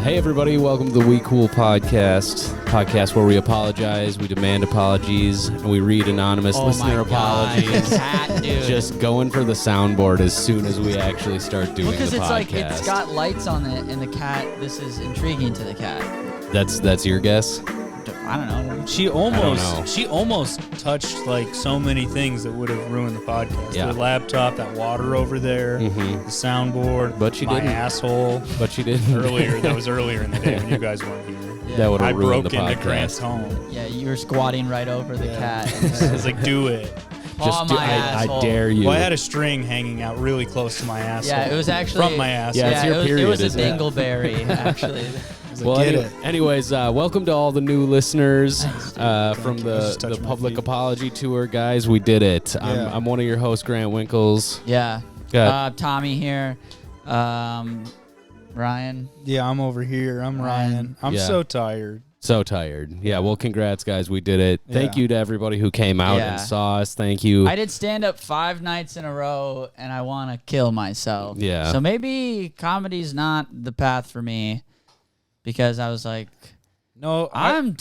Hey everybody, welcome to the We Cool podcast where we apologize, we demand apologies, and we read anonymous listener apologies. Cat, dude. Just going for the soundboard as soon as we actually start doing the podcast. Because it's like it's got lights on it, and the cat. This is intriguing to the cat. That's your guess? I don't know. She almost touched like so many things that would have ruined the podcast. Yeah. The laptop, that water over there, the soundboard, But she my didn't. asshole. But she didn't. That was earlier in the day when you guys weren't here. Yeah. That would I have ruined broke the into Grant's podcast. home. Yeah, you were squatting right over the cat. I was like, do it. Paw my I asshole. dare you. Well, I had a string hanging out really close to my asshole. Yeah, it was actually from my asshole. Yeah, it's your period, it was a isn't it? dingleberry, actually. Well, Get it. anyways, welcome to all the new listeners from you. I just the touched my public feet. apology tour, guys. We did it. Yeah. I'm one of your hosts, Grant Winkles. Yeah. Go ahead. Tommy here. Ryan. Yeah, I'm over here. I'm Ryan. I'm Yeah. so tired. So tired. Yeah, well, congrats, guys. We did it. Thank Yeah. you to everybody who came out Yeah. and saw us. Thank you. I did stand up 5 nights in a row, and I want to kill myself. Yeah. So maybe comedy's not the path for me, because I was like, No, I'm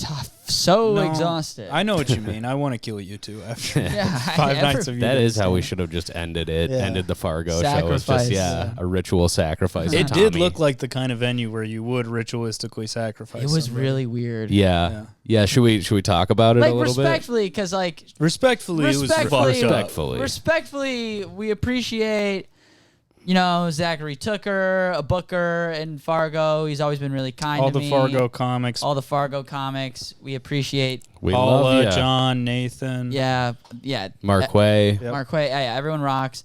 so No, exhausted. I know what you mean. I want to kill you too after Yeah, 5 nights of you. That doing is how we stand-up. should have just ended it. Yeah. Ended the Fargo show. It's Sacrifice. just, a ritual sacrifice. It of did Tommy. look like the kind of venue where you would ritualistically sacrifice. It was somebody. really weird. Yeah. Yeah. Should we talk about it Like, a little bit? respectfully, because, like, Respectfully, it was fucked up. Respectfully. we appreciate, Zachary Tooker, a booker in Fargo. He's always been really kind All to the me. Fargo comics. All the Fargo comics. We appreciate. We Paula, love you. John, Nathan. Yeah. Marquay. Yep. Marquay, yeah, everyone rocks.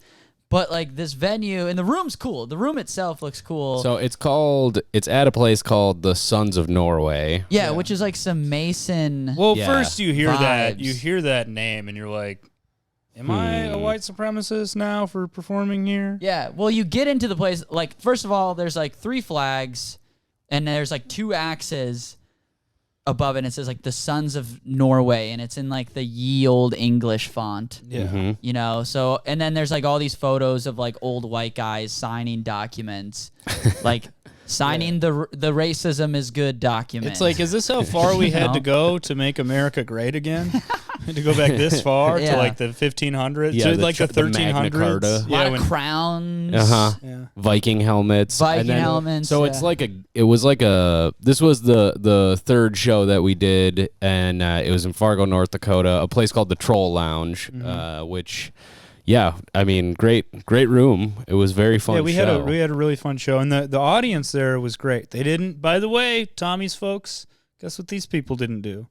But, like, this venue, and the room's cool. The room itself looks cool. So it's at a place called the Sons of Norway. yeah, which is like some Mason. Well, Yeah. first you hear Vibes. that name, and you're like, "Am I a white supremacist now for performing here?" Yeah, well, you get into the place, like, first of all, there's, like, 3 flags, and there's, like, 2 axes above it, and it says, like, the Sons of Norway, and it's in, like, the ye old English font. Yeah. So, and then there's, like, all these photos of, like, old white guys signing documents, like, signing the racism is good document. It's like, is this how far we had to go to make America great again? To go back this far Yeah. to like the 1500s, Yeah, to the like the Magna 1300s. Carta. a lot Yeah, of when, crowns. yeah. Viking helmets. Viking helmets, So yeah. it's like this was the third show that we did, and it was in Fargo, North Dakota, a place called the Troll Lounge, which, yeah, I mean, great room. It was very fun. Yeah, we show. had a really fun show, and the audience there was great. They didn't, by the way, Tommy's folks. Guess what these people didn't do?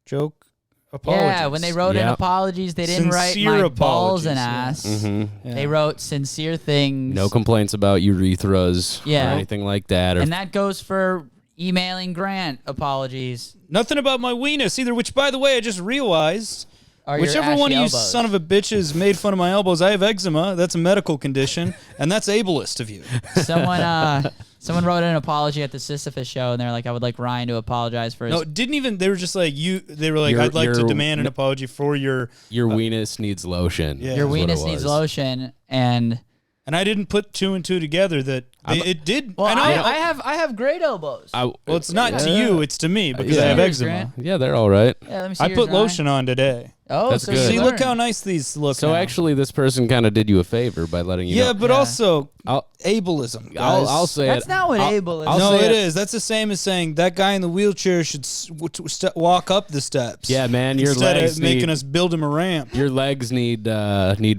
Joke. Apologies. Yeah, when they wrote in Yep. apologies, they didn't Sincere write my balls and apologies, ass. Yeah. They wrote sincere things. No complaints about urethras Yeah. or anything like that. Or And that goes for emailing Grant apologies. Nothing about my weenus either, which, by the way, I just realized. Or your Whichever one ashy of you elbows. son of a bitches made fun of my elbows, I have eczema. That's a medical condition, and that's ableist of you. Someone wrote an apology at the Sisyphus show, and they're like, I would like Ryan to apologize for his... No, didn't even. They were just like you. They were like, Your- I'd like to your- demand an apology for your. your weenus needs lotion. Yeah. Your is what it weenus needs was. lotion, and... And I didn't put 2 and 2 together that it did. Well, I know. I have great elbows. Well, it's not to Yeah. you, it's to me because Yeah. I have Yours, eczema. Grant. Yeah, they're all right. Yeah, let me see I yours, put Ryan. lotion on today. Oh, That's so good. you See, look learned. how nice these look. So now. actually, this person kind of did you a favor by letting you know. yeah, but Yeah. also I'll- ableism. I'll guys. say That's it. not what I'll- ableism I'll is. No, say it is. That's the same as saying that guy in the wheelchair should walk up the steps. Yeah, man, your instead legs of making need, us build him a ramp. your legs need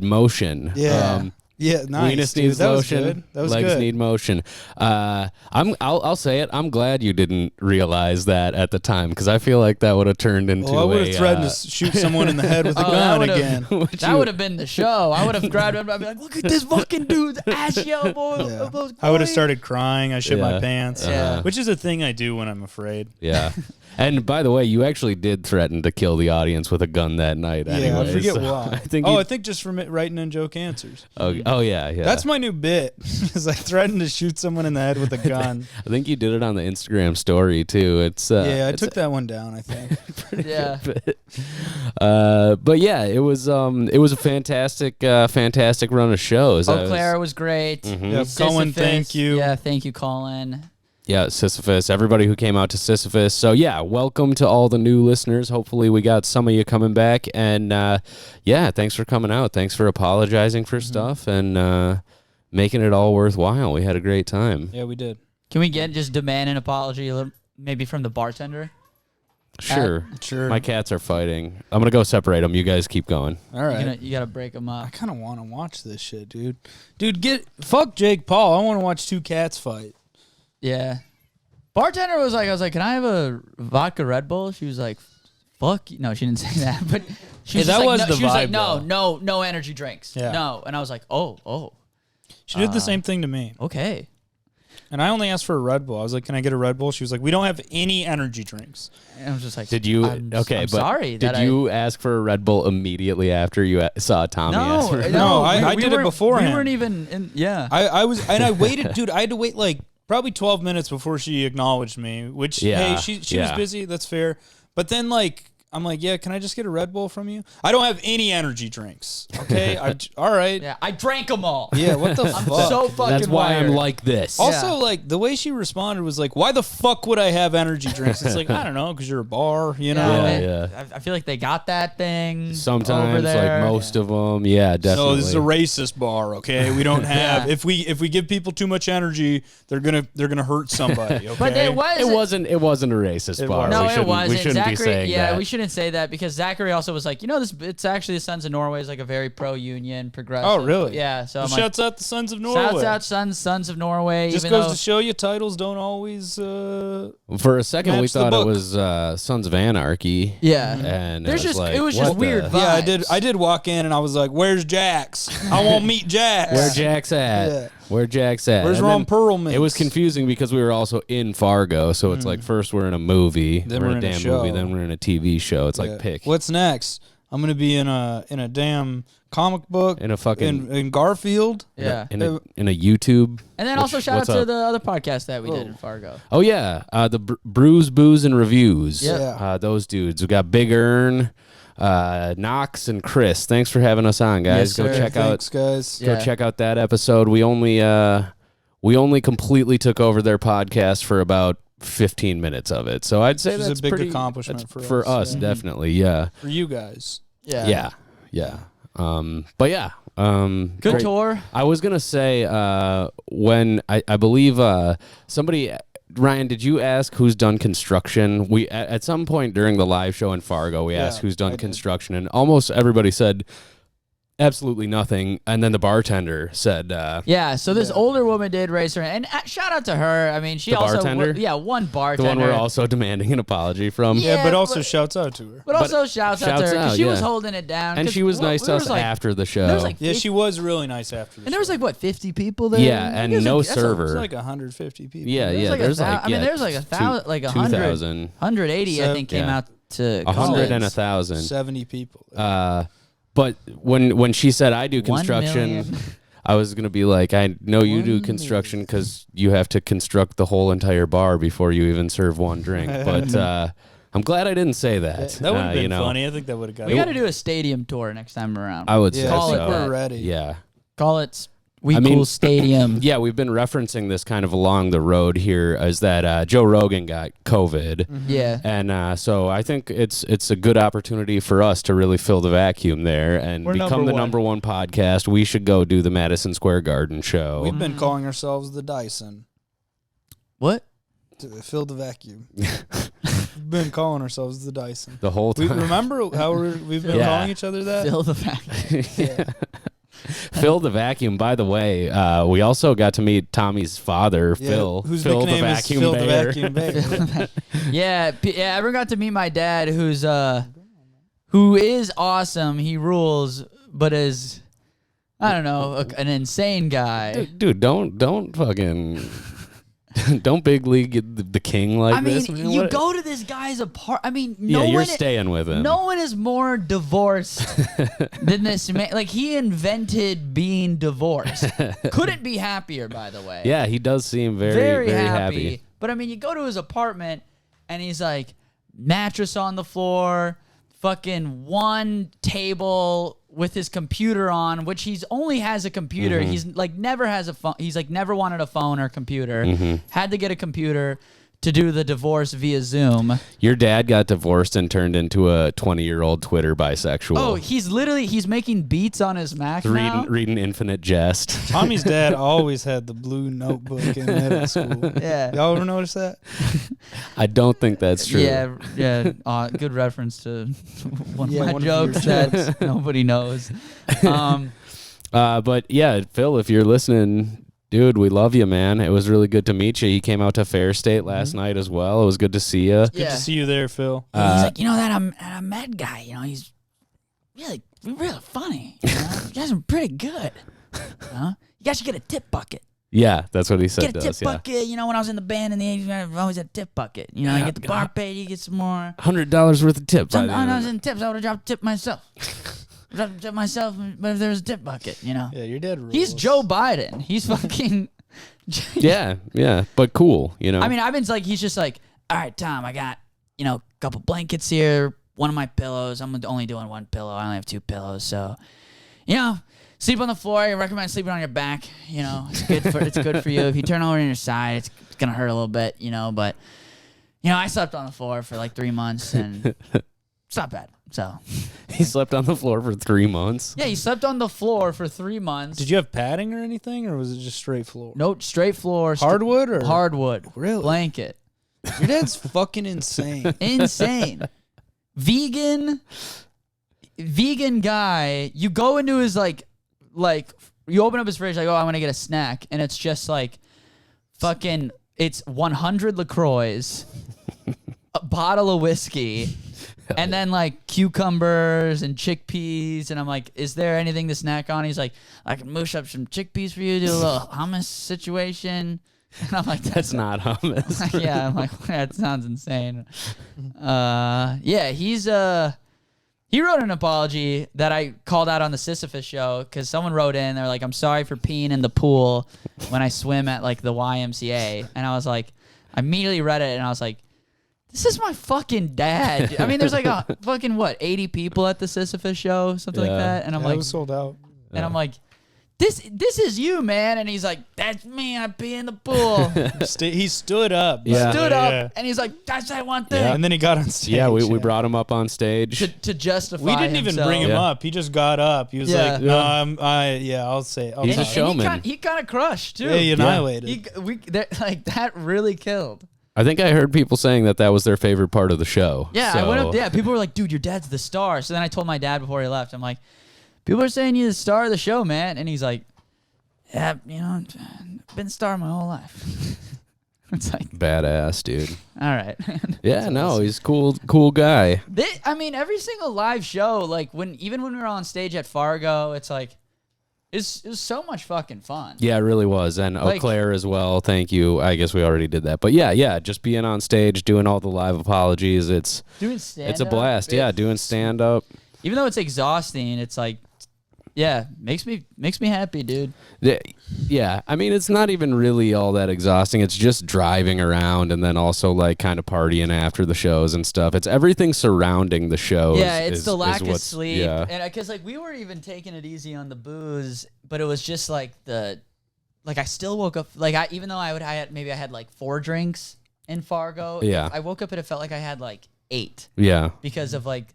motion. Yeah. Yeah, nice. Weenus dude. needs That was lotion. good. That was legs good. need motion. I'll say it. I'm glad you didn't realize that at the time because I feel like that would have turned into. Well, I would have a, threatened to shoot someone in the head with a Oh, that gun would've- again. That would have been the show. I would have grabbed him and I'd be like, look at this fucking dude's ashy elbow. Yeah. elbow's I would have going." started crying. I shit Yeah. my pants. Yeah. Which is a thing I do when I'm afraid. Yeah. And by the way, you actually did threaten to kill the audience with a gun that night. Yeah, Anyway, I forget so why. I think. I think just from writing in joke answers. Oh yeah. That's my new bit. Is I threatened to shoot someone in the head with a gun. I think you did it on the Instagram story too. It's Yeah, I it's took that one down, I think. Yeah. but yeah, it was a fantastic run of shows. Eau Claire was great. Mhm. Yeah, Cullen, Sisyphus, thank you. Yeah, thank you, Cullen. Yeah, Sisyphus, everybody who came out to Sisyphus. So, yeah, welcome to all the new listeners. Hopefully we got some of you coming back. And, yeah, thanks for coming out. Thanks for apologizing for stuff and making it all worthwhile. We had a great time. Yeah, we did. Can we just demand an apology, maybe from the bartender? Sure. Sure. My cats are fighting. I'm going to go separate them. You guys keep going. All right. You gotta break them up. I kind of want to watch this shit, dude. Fuck Jake Paul. I want to watch two cats fight. Yeah. Bartender was like, I was like, can I have a vodka Red Bull? She was like, fuck. No, she didn't say that. But she was Hey, that like, was no, the she was like, vibe, no energy drinks. Yeah. No. And I was like, oh. She did the same thing to me. Okay. And I only asked for a Red Bull. I was like, can I get a Red Bull? She was like, we don't have any energy drinks. And I was just like, Did you? I'm but sorry. Did you ask for a Red Bull immediately after you saw Tommy ask for it? No, I did it beforehand. We weren't even in, yeah. I was, and I waited, dude. I had to wait like probably 12 minutes before she acknowledged me, which, hey, she was busy. That's fair. But then, like, I'm like, yeah, can I just get a Red Bull from you? I don't have any energy drinks. Okay. All right. Yeah, I drank them all. Yeah, what the fuck? I'm so fucking That's why wired. I'm like this. Also, like, the way she responded was like, why the fuck would I have energy drinks? It's like, I don't know, because you're a bar, you know? Yeah. I feel like they got that thing Sometimes, over there. like most of them. Yeah, definitely. No, this is a racist bar, okay? We don't have if we give people too much energy, they're gonna hurt somebody, okay? But It wasn't a racist bar. No, it wasn't. We shouldn't be saying that. we shouldn't say that because Zachary also was like, it's actually the Sons of Norway is like a very pro-union, progressive. Oh, really? Yeah. So Well, I'm shouts out the Sons of Norway. shouts out Sons of Norway. Just even goes though, to show you titles don't always. For a second, we match the thought it book. was Sons of Anarchy. Yeah. And There's it was just what weird the- vibes. Yeah, I did walk in and I was like, "Where's Jax? I want to meet Jax." Where Jack's at? Yeah. Where Jack's at? Where's And Ron then Perlman? It was confusing because we were also in Fargo, so it's like first we're in a movie, Then we're in we're a in a damn show. movie, then we're in a TV show. It's like pick What's next? I'm gonna be in a damn comic book in a fucking in Garfield. Yeah. in a YouTube. And then also shout out what's to up? the other podcast that we did in Fargo. Oh yeah, the Brews, Booze, and Reviews. Yeah. Those dudes. We got Big Earn, Knox, and Chris. Thanks for having us on, guys. Yes, Go sir. check Thanks, guys. Yeah. Go check out that episode. We only completely took over their podcast for about 15 minutes of it. So I'd say Which is a that's big pretty accomplishment that's for us, yeah. definitely. Yeah. For you guys. Yeah. Yeah. But yeah. Good great. tour. I was gonna say when I believe somebody, Ryan, did you ask who's done construction? We at some point during the live show in Fargo, we asked who's done construction, and almost everybody said absolutely nothing. And then the bartender said, Yeah, so this older woman did raise her hand. And shout out to her. I mean, she The also bartender? one the bartender. one we're also demanding an apology from. Yeah, but also but- shouts out to her. But also shouts out to her shouts because out, she was yeah. holding it down. And 'cause she was what- nice to there us was like- after the show. There was like Yeah, 50 she was really nice after the and there was show. like what 50 people there. Yeah, I and guess no that's a- server. It's like 150 people. Yeah, There's yeah. like There's I mean, there's like 1,000, like 100, 2,000. 180. I think came Yeah. out to 100 Cullen. and 1,000. 70 people. But when she said I do 1 construction, million. I was gonna be like, I know you do construction because you have to construct the whole entire bar before you even serve one drink. But I'm glad I didn't say that. That would have been you know, funny. I think that would have got We got to do a stadium tour next time around. I would Yeah, say I Call think it so. that. we're ready. Yeah. Call it We I mean- Cool Stadium. Yeah, we've been referencing this kind of along the road here as that Joe Rogan got COVID. Yeah. And so I think it's a good opportunity for us to really fill the vacuum there and We're become the number number one podcast. We should go do the Madison Square Garden show. We've been calling ourselves the Dyson What? to fill the vacuum. We've been calling ourselves the Dyson. the whole We time. remember how we've been Yeah. calling each other that? Fill the vacuum. Fill the vacuum. By the way, we also got to meet Tommy's father, Yeah, Phil. whose Phil the nickname is vacuum Phil bear. the Vacuum Bear. Yeah, I ever got to meet my dad, who is awesome. He rules, but is I don't know, an insane guy. Dude, don't fucking don't big league the king like I mean, this. you go to this guy's apartment. I mean, Yeah, you're staying with him. No one is more divorced than this man. Like, he invented being divorced. Couldn't be happier, by the way. Yeah, he does seem very happy. But I mean, you go to his apartment and he's like, mattress on the floor, fucking one table with his computer on, which he's only has a computer. He's like never has a phone. He's like never wanted a phone or computer. Had to get a computer to do the divorce via Zoom. Your dad got divorced and turned into a 20-year-old Twitter bisexual. Oh, he's making beats on his Mac now. Reading Infinite Jest. Tommy's dad always had the blue notebook in middle school. Yeah. Y'all ever notice that? I don't think that's true. Yeah. Good reference to one of my one jokes of your that nobody knows. But yeah, Phil, if you're listening, dude, we love you, man. It was really good to meet you. You came out to Fair State last night as well. It was good to see you. Good to see you there, Phil. He's like, that Ahmed guy, he's really funny. You guys are pretty good. You guys should get a tip bucket. Yeah, that's what he said. Get a tip bucket. When I was in the band in the 80s, I always had a tip bucket. You get the bar paid, you get some more. $100 worth of tips. I was in tips. I would have dropped a tip myself. But if there was a tip bucket, Yeah, your dad rules. He's Joe Biden. He's fucking. yeah, but cool, I mean, I've been like, he's just like, all right, Tom, I got, a couple blankets here, one of my pillows. I'm only doing one pillow. I only have 2 pillows, so, sleep on the floor. I recommend sleeping on your back. It's good for you. If you turn over on your side, it's gonna hurt a little bit, But, I slept on the floor for like 3 months, and it's not bad. So he slept on the floor for 3 months. Yeah, he slept on the floor for 3 months. Did you have padding or anything, or was it just straight floor? Nope, straight floor. Hardwood or hardwood? Really? Blanket. Your dad's fucking insane. Insane. Vegan guy. You go into his like you open up his fridge like, oh, I'm gonna get a snack, and it's just like fucking. It's 100 LaCroix, a bottle of whiskey. And then like cucumbers and chickpeas, and I'm like, is there anything to snack on? He's like, I can mush up some chickpeas for you, do a little hummus situation. And I'm like, that's not hummus. Yeah, I'm like, that sounds insane. Yeah, he wrote an apology that I called out on the Sisyphus show because someone wrote in, they're like, I'm sorry for peeing in the pool when I swim at like the YMCA, and I was like, I immediately read it and I was like, this is my fucking dad. I mean, there's like a fucking 80 people at the Sisyphus show, something like that. And I'm like, it was sold out. And I'm like, this is you, man. And he's like, that's me. I pee in the pool. He stood up. Stood up, and he's like, that's that one thing. Yeah. And then he got on stage. Yeah, we brought him up on stage to justify. We didn't even bring him up. He just got up. He was like, no, I'll say. He's a showman. He kind of crushed too. Yeah, he annihilated. That really killed. I think I heard people saying that was their favorite part of the show. Yeah, I went up. Yeah, people were like, "Dude, your dad's the star." So then I told my dad before he left, I'm like, "People are saying you're the star of the show, man." And he's like, "Yeah, I've been the star my whole life." It's like badass, dude. All right. Yeah, no, he's cool guy. I mean, every single live show, like even when we were on stage at Fargo, it's like. It was so much fucking fun. Yeah, it really was. And Eau Claire as well. Thank you. I guess we already did that. But yeah, just being on stage, doing all the live apologies. It's a blast. Yeah, doing stand-up. Even though it's exhausting, it's like, yeah, makes me happy, dude. Yeah, I mean, it's not even really all that exhausting. It's just driving around and then also like kind of partying after the shows and stuff. It's everything surrounding the shows. Yeah, it's the lack of sleep. Yeah. And because like we were even taking it easy on the booze, but it was just like I still woke up even though I had like 4 drinks in Fargo. Yeah, I woke up and it felt like I had like 8. Yeah, because of like.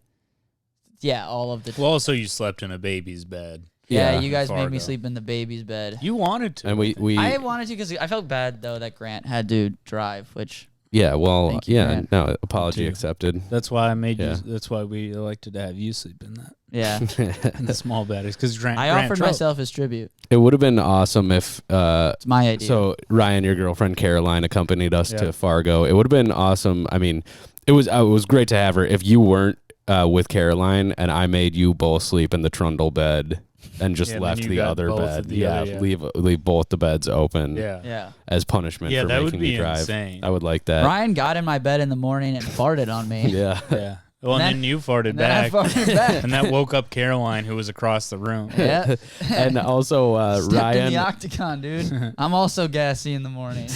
Yeah, all of the. Well, also you slept in a baby's bed. Yeah, you guys made me sleep in the baby's bed. You wanted to, and we. I wanted to because I felt bad though that Grant had to drive, which. Yeah, well, Grant. No, apology accepted. That's why I made you. That's why we elected to have you sleep in that. Yeah, in the small bed. It's because Grant. I offered myself as tribute. It would have been awesome if. It's my idea. So Ryan, your girlfriend Caroline, accompanied us to Fargo. It would have been awesome. I mean, it was great to have her. If you weren't. With Caroline, and I made you both sleep in the trundle bed and just left the other bed. Leave both the beds open. Yeah. As punishment for making me drive. Insane. I would like that. Ryan got in my bed in the morning and farted on me. Yeah. Well, and then you farted back. And that woke up Caroline, who was across the room. Yeah. And also Ryan. In the octagon, dude. I'm also gassy in the morning.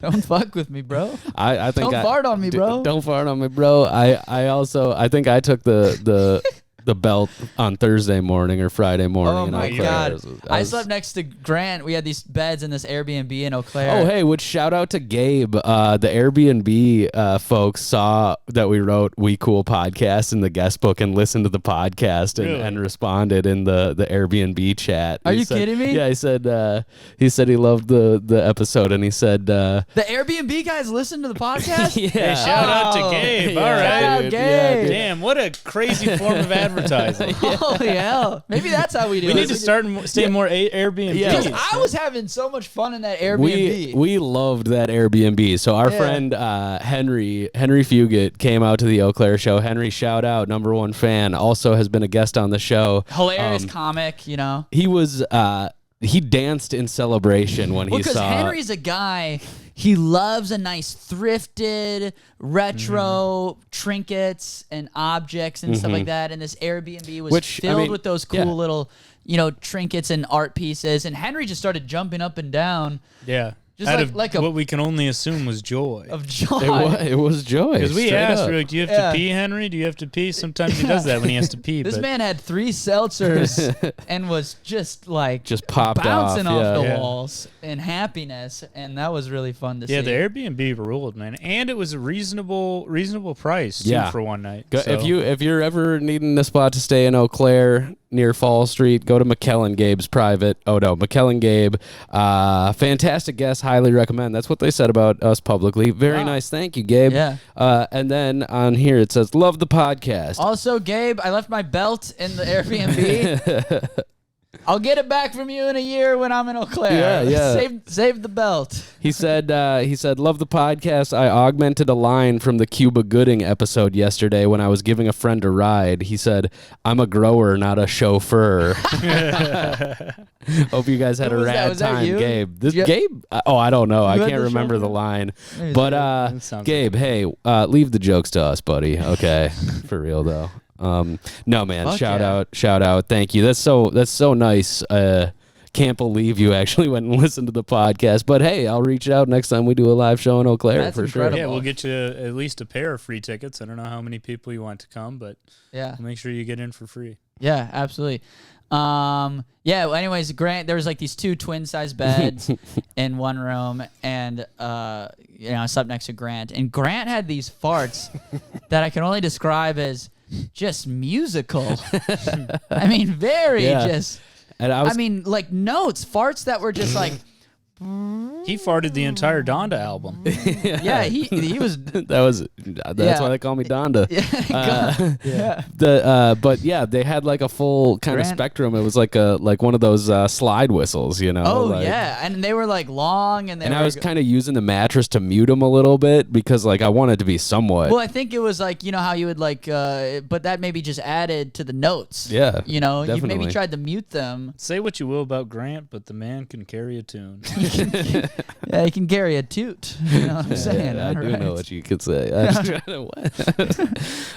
Don't fuck with me, bro. I think don't fart on me, bro. Don't fart on me, bro. I think I took the the belt on Thursday morning or Friday morning. Oh in my Eau Claire. God! I slept next to Grant. We had these beds in this Airbnb in Eau Claire. Oh, hey, which shout out to Gabe. The Airbnb folks saw that we wrote We Cool Podcast in the guest book and listened to the podcast and responded in the Airbnb chat. Are you kidding me? Yeah, he said he loved the episode, and he said the Airbnb guys listen to the podcast. Yeah, hey, shout out to Gabe. All right, shout out Gabe. Yeah, damn, what a crazy form of advertising. Holy hell! Maybe that's how we do it. We need to start stay more Airbnb. Because I was having so much fun in that Airbnb. We loved that Airbnb. So our friend Henry Fuguitt came out to the Eau Claire show. Henry, shout out, #1 fan. Also has been a guest on the show. Hilarious comic, you know. He was he danced in celebration when he saw. Because Henry's a guy. He loves a nice thrifted, retro trinkets and objects and stuff like that. And this Airbnb was filled with those cool little, trinkets and art pieces. And Henry just started jumping up and down. Yeah. Just out like what we can only assume was joy. Of joy. It was joy. Because we asked, we're like, do you have to pee, Henry? Do you have to pee? Sometimes he does that when he has to pee. This man had 3 seltzers and was just popped bouncing off the yeah. walls in happiness. And that was really fun to see. Yeah, the Airbnb ruled, man. And it was a reasonable price, too, for one night. If you're ever needing a spot to stay in Eau Claire near Fall Street, go to McKellen Gabe's private. Oh, no, McKellen Gabe. Fantastic guest. Highly recommend. That's what they said about us publicly. Very nice. Thank you, Gabe. Yeah. And then on here it says, love the podcast. Also, Gabe, I left my belt in the Airbnb. I'll get it back from you in a year when I'm in Eau Claire. Yeah. Save the belt. He said, love the podcast. I augmented a line from the Cuba Gooding episode yesterday when I was giving a friend a ride. He said, I'm a grower, not a chauffeur. Hope you guys had a rad time, Gabe. Gabe? I don't know. I can't remember the line. But Gabe, hey, leave the jokes to us, buddy. Okay. For real, though. No, man. Fuck shout out. Thank you. That's so nice. Can't believe you actually went and listened to the podcast. But hey, I'll reach out next time we do a live show in Eau Claire. That's for incredible. sure. Yeah, we'll get you at least a pair of free tickets. I don't know how many people you want to come, but we'll make sure you get in for free. Yeah, absolutely. Well, anyways, Grant, there was like these 2 twin-size beds in one room, and I slept next to Grant, and Grant had these farts that I can only describe as just musical. I mean, just. And like notes, farts that were just like. He farted the entire Donda album. Yeah, he was. That's why they call me Donda. But yeah, they had like a full kind of spectrum. It was like one of those slide whistles, Oh yeah, and they were like long, and I was kind of using the mattress to mute them a little bit because like I wanted to be somewhat. Well, I think it was like how you would like, but that maybe just added to the notes. Yeah, you maybe tried to mute them. Say what you will about Grant, but the man can carry a tune. Yeah, he can carry a toot. You know what I'm saying? I do know what you could say.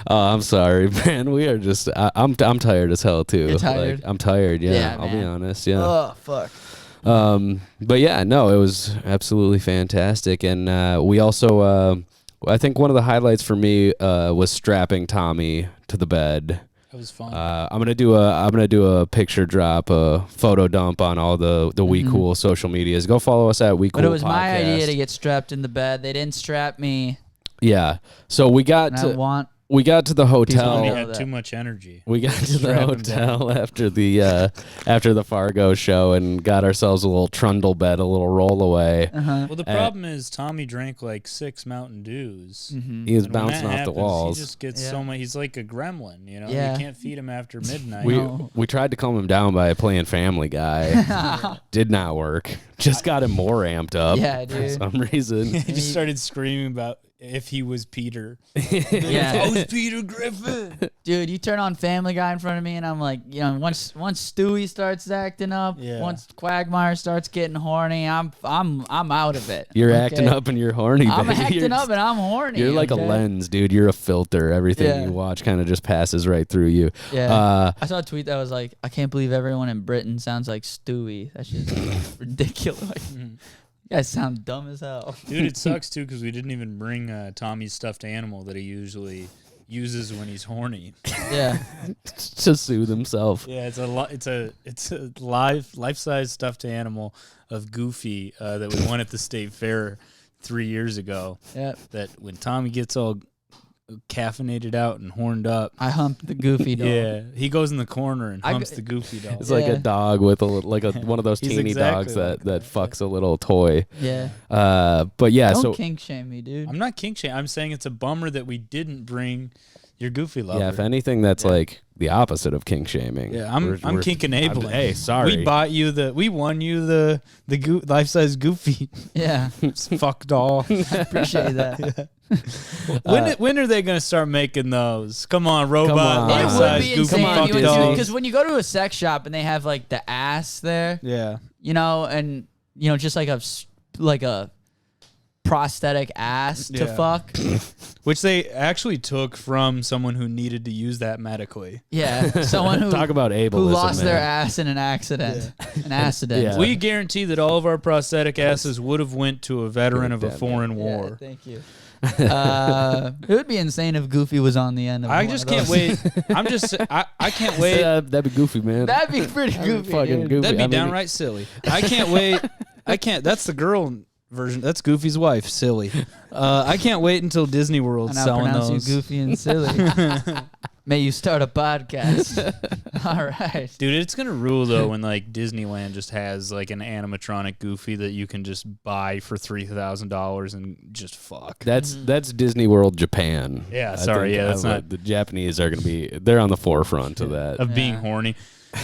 I'm sorry, man. We are just. I'm tired as hell too. You're tired? Like, I'm tired. Yeah, I'll be honest. Yeah. Oh fuck. But yeah, no, it was absolutely fantastic, and we also. I think one of the highlights for me was strapping Tommy to the bed. That was fun. I'm gonna do a picture drop, a photo dump on all the We Cool social medias. Go follow us at We Cool. But it was Podcast. my idea to get strapped in the bed. They didn't strap me. Yeah. So we got to the hotel. He had too much energy. We got to the hotel after the Fargo show and got ourselves a little trundle bed, a little rollaway. Well, the problem is Tommy drank like 6 Mountain Dews. He was bouncing off the walls. He just gets so much. He's like a gremlin, you Yeah. You can't feed him after midnight. We tried to calm him down by playing Family Guy. Did not work. Just got him more amped up. Yeah, dude. For some reason. He just started screaming about if he was Peter. Yeah. I was Peter Griffin. Dude, you turn on Family Guy in front of me, and I'm like, once Stewie starts acting up, once Quagmire starts getting horny, I'm out of it. You're acting up and you're horny. I'm baby. acting up and I'm horny. You're like a lens, dude. You're a filter. Everything you watch kind of just passes right through you. Yeah. I saw a tweet that was like, I can't believe everyone in Britain sounds like Stewie. That's just ridiculous. Like, you guys sound dumb as hell. Dude, it sucks too because we didn't even bring Tommy's stuffed animal that he usually uses when he's horny. Yeah. To soothe himself. Yeah, it's a life-size stuffed animal of Goofy that we won at the state fair 3 years ago. Yep. That when Tommy gets all caffeinated out and horned up, I humped the Goofy dog. yeah, he goes in the corner and humps the Goofy dog. It's like a dog with one of those teeny dogs that fucks a little toy. Yeah. But yeah, Don't so kink shame me, dude. I'm not kink shaming. I'm saying it's a bummer that we didn't bring your Goofy lover. yeah, if anything, that's like the opposite of kink shaming. Yeah, I'm kink enabling. Hey, sorry. We won you the life-size Goofy Yeah. fuck doll. Appreciate that. When are they gonna start making those? Come on, robot on. It would life-size be Goofy fuck insane doll. because when you go to a sex shop and they have like the ass there, Yeah. and just like a prosthetic ass to Yeah. fuck. Which they actually took from someone who needed to use that medically. Yeah, someone who Talk about ableism, who lost their man. ass in an accident, an accident. Yeah. We guarantee that all of our prosthetic asses would have went to a veteran of a Damn it. foreign Yeah, war. thank you. It would be insane if Goofy was on the end of I one just of can't those. wait. I can't wait. That'd be goofy, man. That'd be pretty goofy, fucking dude. goofy. That'd be I mean, downright silly. I can't wait. I can't. That's the girl version. That's Goofy's wife, silly. I can't wait until Disney World's And I'll selling pronounce those. you goofy and silly. May you start a podcast. All right. Dude, it's gonna rule though when like Disneyland just has like an animatronic Goofy that you can just buy for $3,000 and just fuck. That's Disney World Japan. Yeah, I sorry, think, yeah, that's not the Japanese are gonna they're on the forefront of that. of being Yeah. horny.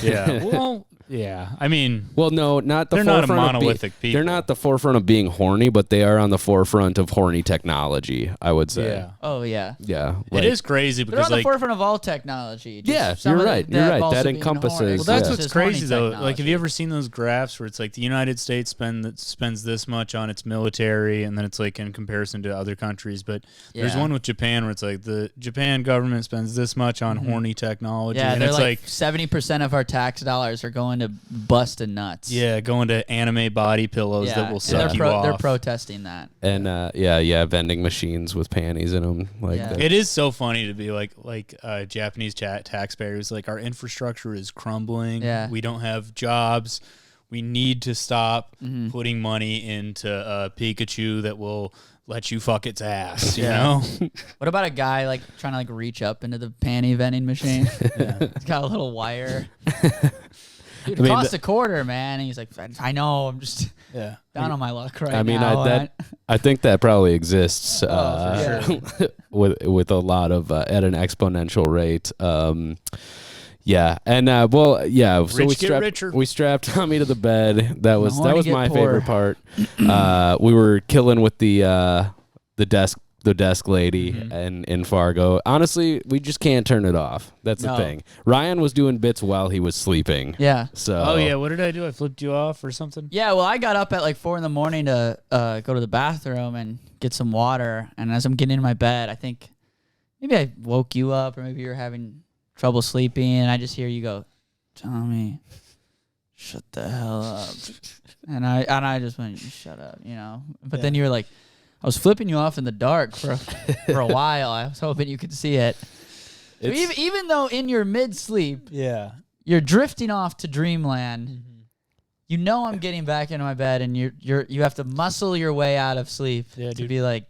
Yeah. Well, yeah. I mean, Well, no, not the They're not a forefront monolithic of people. They're not the forefront of being horny, but they are on the forefront of horny technology, I would say. yeah. Oh, yeah. Yeah. It is crazy They're because on the like forefront of all technology. Just Yeah, some you're of right, them you're right. also That being encompasses- horny. well, that's yeah. what's Just horny crazy though. Like, have technology. you ever seen those graphs where it's like the United States spends this much on its military, and then it's like in comparison to other countries? But there's Yeah. one with Japan where it's like the Japan government spends this much on horny technology, Yeah, and they're it's like 70% of our tax dollars are going to busting nuts. yeah, going to anime body pillows that will and suck you off. they're protesting that. And vending machines with panties in them. Like Yeah. that. It is so funny to be like Japanese taxpayers. Like, our infrastructure is crumbling. Yeah. We don't have jobs. We need to stop Mm-hmm. putting money into Pikachu that will let you fuck its ass. You Yeah. know? What about a guy like trying to like reach up into the panty vending machine? Yeah. It's got a little wire. Dude, it I mean, costs a quarter, man. And he's like, I know, I'm just Yeah. down on my luck right I mean, now. I think that probably exists for with a lot of at an exponential rate. Yeah, and so Rich get richer. we strapped Tommy to the bed. That was horny get my poor. favorite part. We were killing with the desk lady in Fargo. Honestly, we just can't turn it off. That's the No. thing. Ryan was doing bits while he was sleeping. Yeah. So Oh yeah, what did I do? I flipped you off or something? Yeah, well, I got up at like 4 a.m. to go to the bathroom and get some water. And as I'm getting in my bed, I think maybe I woke you up, or maybe you're having trouble sleeping, and I just hear you go, "Tommy, shut the hell up." And I just went, "Shut up," But then you were like, I was flipping you off in the dark for a while. I was hoping you could see it. So even though in your mid-sleep, Yeah. you're drifting off to dreamland. You know I'm getting back into my bed, and you have to muscle your way out of sleep to dude. be like,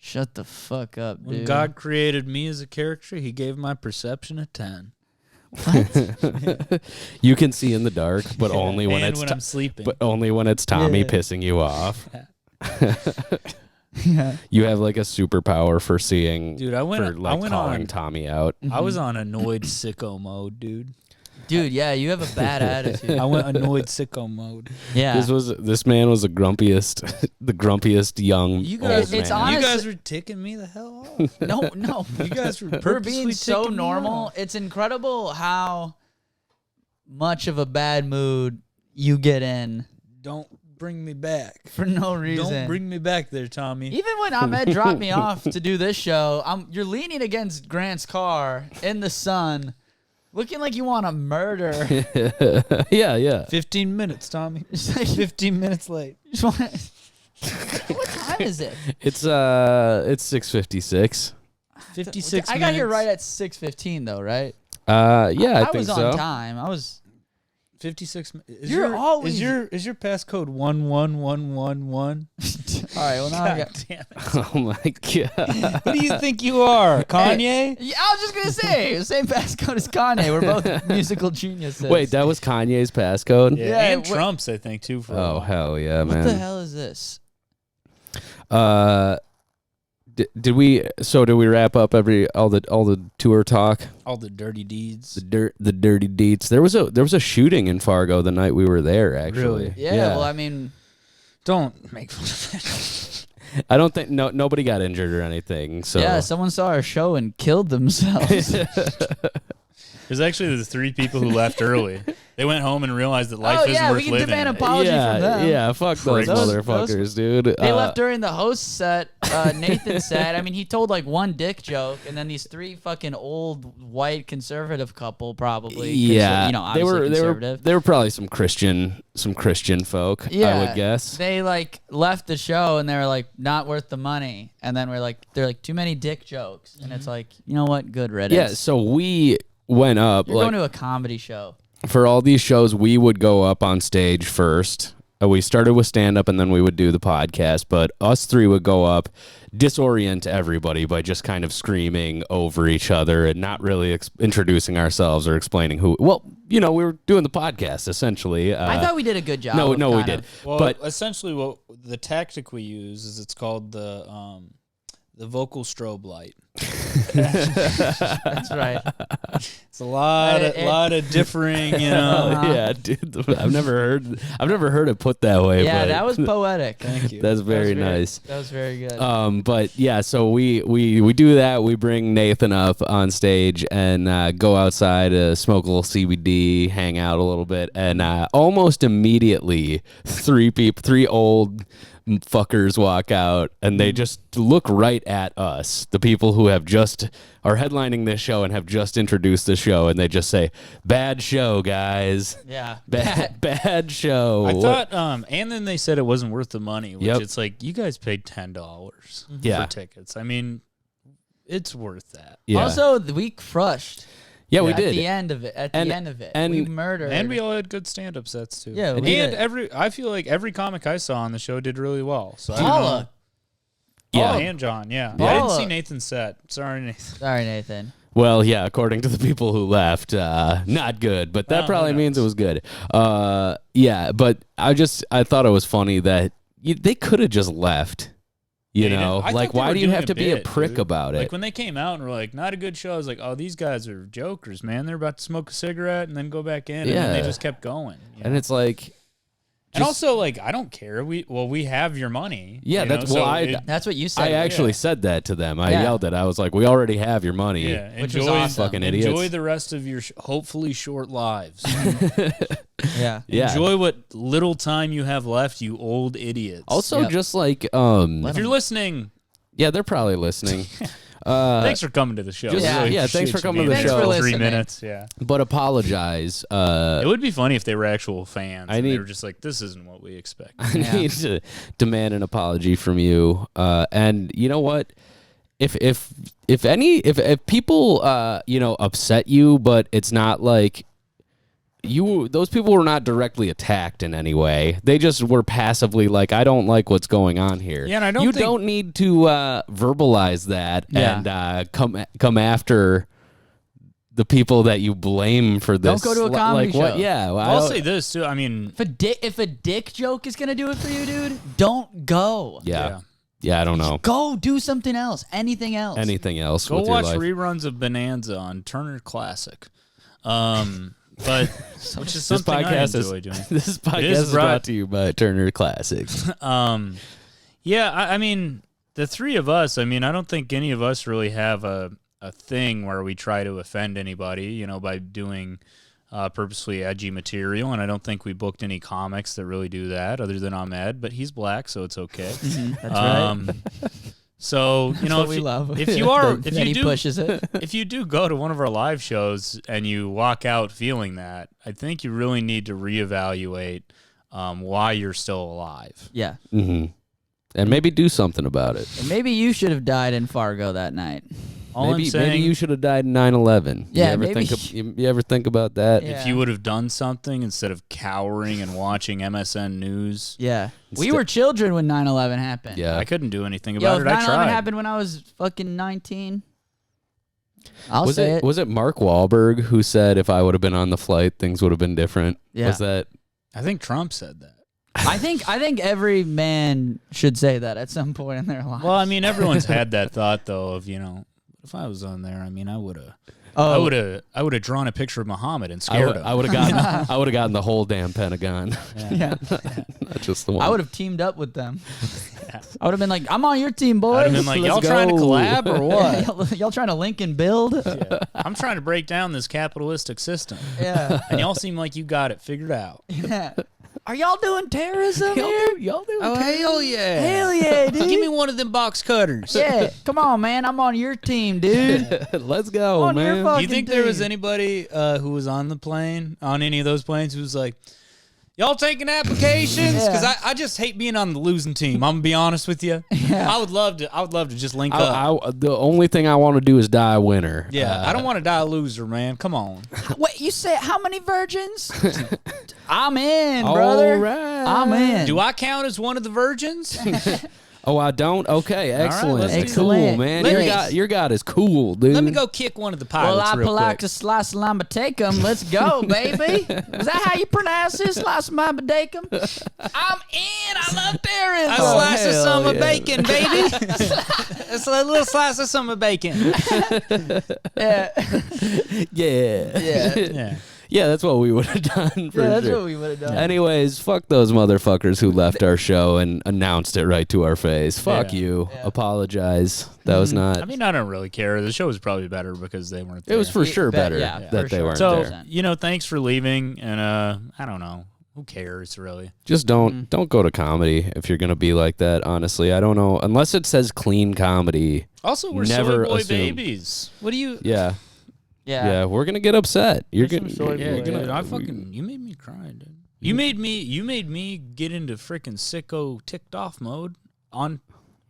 shut the fuck up, When dude. God created me as a character, he gave my perception a 10. you can see in the dark, but only when and it's when I'm sleeping. but only when it's Tommy Yeah. pissing you off. Yeah. You have like a superpower for seeing, Dude, I went calling on Tommy out. I was on annoyed sicko mode, dude. Dude, yeah, you have a bad attitude. I went annoyed sicko mode. Yeah. This man was the grumpiest young You guys- old it's man. honest- You guys were ticking me the hell off. No. You guys were We're being purposely so ticking me normal. off. It's incredible how much of a bad mood you get in Don't bring me back. for no reason. Don't bring me back there, Tommy. Even when Ahmed dropped me off to do this show, you're leaning against Grant's car in the sun, looking like you want to murder. yeah. 15 minutes, Tommy. Just like- 15 minutes late. just wanna- what time is it? It's 6:56. 56 I got here right at 6:15 though, right? Yeah, I think was so. on time. I was 56. Is You're your, always- is your passcode 11111? all right. Well, now I got. Damn it. Oh my god. Who do you think you are, Kanye? Yeah, I was just gonna say the same passcode as Kanye. We're both musical geniuses. Wait, that was Kanye's passcode? Yeah, and what- Trump's, I think, too. For a Oh while. hell yeah, what man. the hell is this? Did we wrap up all the tour talk? All the dirty deeds. The dirty deets. There was a shooting in Fargo the night we were there. Actually, Really? Yeah. Well, I mean, Don't make fun of it. I don't think nobody got injured or anything. So yeah, someone saw our show and killed themselves. There's actually the 3 people who left early. They went home and realized that life Oh, isn't yeah, worth we can living. demand apology from them. Yeah, fuck those Pricks. motherfuckers, dude. They left during the host set. Nathan said, I mean, he told like one dick joke, and then these 3 fucking old white conservative couple probably. Yeah, you know, obviously conservative. they were probably some Christian folk. Yeah, I would guess. They like left the show and they were like not worth the money, and then they're like too many dick jokes, and it's like, you know what, good riddance. Yeah, so we went up. You're like, going to a comedy show. for all these shows, we would go up on stage first. We started with stand-up, and then we would do the podcast. But us 3 would go up, disorient everybody by just kind of screaming over each other and not really introducing ourselves or explaining who. Well, you know, we were doing the podcast, essentially. I thought we did a good job. No, of we kind did. of- Well, But essentially, what the tactic we use is it's called the vocal strobe light. That's right. It's a lot of differing, you know. yeah, dude, I've never heard it put that way. Yeah, but that was poetic. Thank you. that's very nice. That was very good. But yeah, so we do that. We bring Nathan up on stage and go outside, smoke a little CBD, hang out a little bit, and almost immediately, 3 old fuckers walk out, and they just look right at us, the people who are headlining this show and have just introduced the show, and they just say, "Bad show, guys. Yeah. Bad show." I thought, and then they said it wasn't worth the money, which Yep. it's like, you guys paid $10 Yeah. for tickets. I mean, it's worth that. Yeah. Also, we crushed. Yeah, we At did. the end of it. And- we murdered. And we all had good stand-up sets, too. Yeah, And we did. I feel like every comic I saw on the show did really well. So I don't know. Paula. Yeah. Paula and John, yeah. I didn't Paula. see Nathan's set. Sorry, Nathan. Sorry, Nathan. Well, yeah, according to the people who left, not good, but that Well, probably who means it knows? was good. Yeah, but I thought it was funny that they could have just left. You know, I like, thought they why were do you doing have to be a bit, prick dude. about it? Like when they came out and were like, not a good show, I was like, oh, these guys are jokers, man. They're about to smoke a cigarette and then go back in, and then they Yeah. just kept going. you And know? it's like, and also, like, I don't care. We have your money. Yeah, you know, that's- so well, it- That's what you said. I actually said that to them. I Yeah. yelled it. I was like, we already have your money. yeah, Which was enjoy, awesome. Fucking idiots. Enjoy the rest of your hopefully short lives. Yeah. Yeah. Enjoy what little time you have left, you old idiots. Also, Yep. just like, if you're listening, yeah, they're probably listening. thanks for coming to the show. just- We really yeah, thanks appreciate for you coming to being the there show. for Thanks for 3 listening. minutes. Yeah. But apologize. It would be funny if they were actual fans. And they need- were just like, this isn't what we expect. I need to demand an apology from you. And you know what? If people upset you, but it's not like those people were not directly attacked in any way. They just were passively like, I don't like what's going on here. Yeah, and I don't you think- don't need to verbalize that Yeah. and come after the people that you blame for this. Don't go to a comedy like what? show. Yeah, well, I'll say this too. I mean, If a dick joke is gonna do it for you, dude, don't go. Yeah, I don't know. Go do something else. Anything else. Anything else go with watch your life? reruns of Bonanza on Turner Classic. But which is This something I podcast enjoy doing. This podcast is is brought to you by Turner Classics. Yeah, I mean, the 3 of us, I mean, I don't think any of us really have a thing where we try to offend anybody, you know, by doing purposely edgy material, and I don't think we booked any comics that really do that other than Ahmed, but he's black, so it's okay. That's right. So, you know, what we love. if you are, Then he pushes it. if you do go to one of our live shows and you walk out feeling that, I think you really need to reevaluate why you're still alive. Yeah. Mm-hmm. And maybe do something about it. And maybe you should have died in Fargo that night. Maybe you should have died in 9/11. Yeah, you ever think about that? Yeah. If you would have done something instead of cowering and watching MSN News. Yeah. We were children when 9/11 happened. Yeah. I couldn't do anything about it. If I 9/11 tried. happened when I was fucking 19, I'll say it. Was it Mark Wahlberg who said if I would have been on the flight, things would have been different? Yeah. Was that? I think Trump said that. I think every man should say that at some point in their life. Well, I mean, everyone's had that thought though of, if I was on there, I mean, I would have. Oh. I would have drawn a picture of Muhammad and scared him. I would have gotten the whole damn Pentagon. Yeah. Not just the one. I would have teamed up with them. I would have been like, I'm on your team, boys. I'd have been like, Let's y'all go." trying to collab or what? y'all trying to link and build? Yeah. I'm trying to break down this capitalistic system. Yeah. And y'all seem like you got it figured out. Yeah. Are y'all doing terrorism here? Y'all doing Oh, hell yeah. Hell yeah, dude. Give me one of them box cutters. Yeah, come on, man. I'm on your team, dude. Let's go, On your man. fucking Do you think there was team. anybody who was on the plane, on any of those planes, who was like, y'all taking applications? Because Yeah. I just hate being on the losing team. I'm gonna be honest with you. Yeah. I would love to just link up. The only thing I want to do is die a winner. Yeah, I don't want to die a loser, man. Come on. Wait, you said how many virgins? I'm in, brother. All right. I'm in. Do I count as one of the virgins? Oh, I don't? Okay, excellent. let's do Excellent. Cool, Excellent. man. Let me- Your God is cool, dude. Let me go kick one of the Well, pilots I real like quick. to slice a lamba take 'em. Let's go, baby. Is that how you pronounce this? Slice a lamba take 'em? I'm in. I love terrorism. A slice of hell summer yeah. bacon, baby. It's a little slice of summer bacon. Yeah. Yeah. Yeah. Yeah, that's what we would have done for Yeah, that's sure. what we would have done. Anyways, fuck those motherfuckers who left our show and announced it right to our face. Fuck Yeah. you. Yeah. Apologize. That was not. I mean, I don't really care. The show was probably better because they weren't there. it was for sure bet- better yeah, that for they sure. weren't So, there. thanks for leaving. And I don't know. Who cares, really? Just don't go to comedy if you're gonna be like that. Honestly, I don't know unless it says clean comedy. Also, we're Never soy boy assume. babies. What do you... Yeah, Yeah. yeah, we're gonna get upset. You're There's gonna, some sort Yeah, of you're dude, gonna. you made me cry, dude. You made me get into freaking sicko ticked off mode on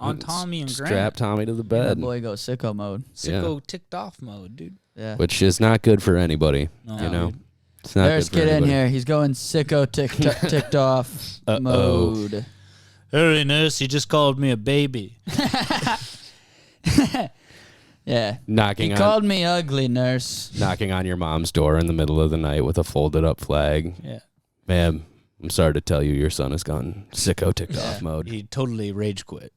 Tommy and Grant. Strap Tommy to the That bed, boy goes sicko mode. Sicko ticked off mode, dude. Yeah. which is not good for anybody. No, you know, dude. it's not There's good for kid in anybody. here. He's going sicko ticked off Uh-oh. mode. Hey, nurse, you just called me a baby. Yeah. Knocking He on called me ugly, nurse. knocking on your mom's door in the middle of the night with a folded up flag. Yeah. Ma'am, I'm sorry to tell you, your son has gone sicko ticked off mode. He totally rage quit.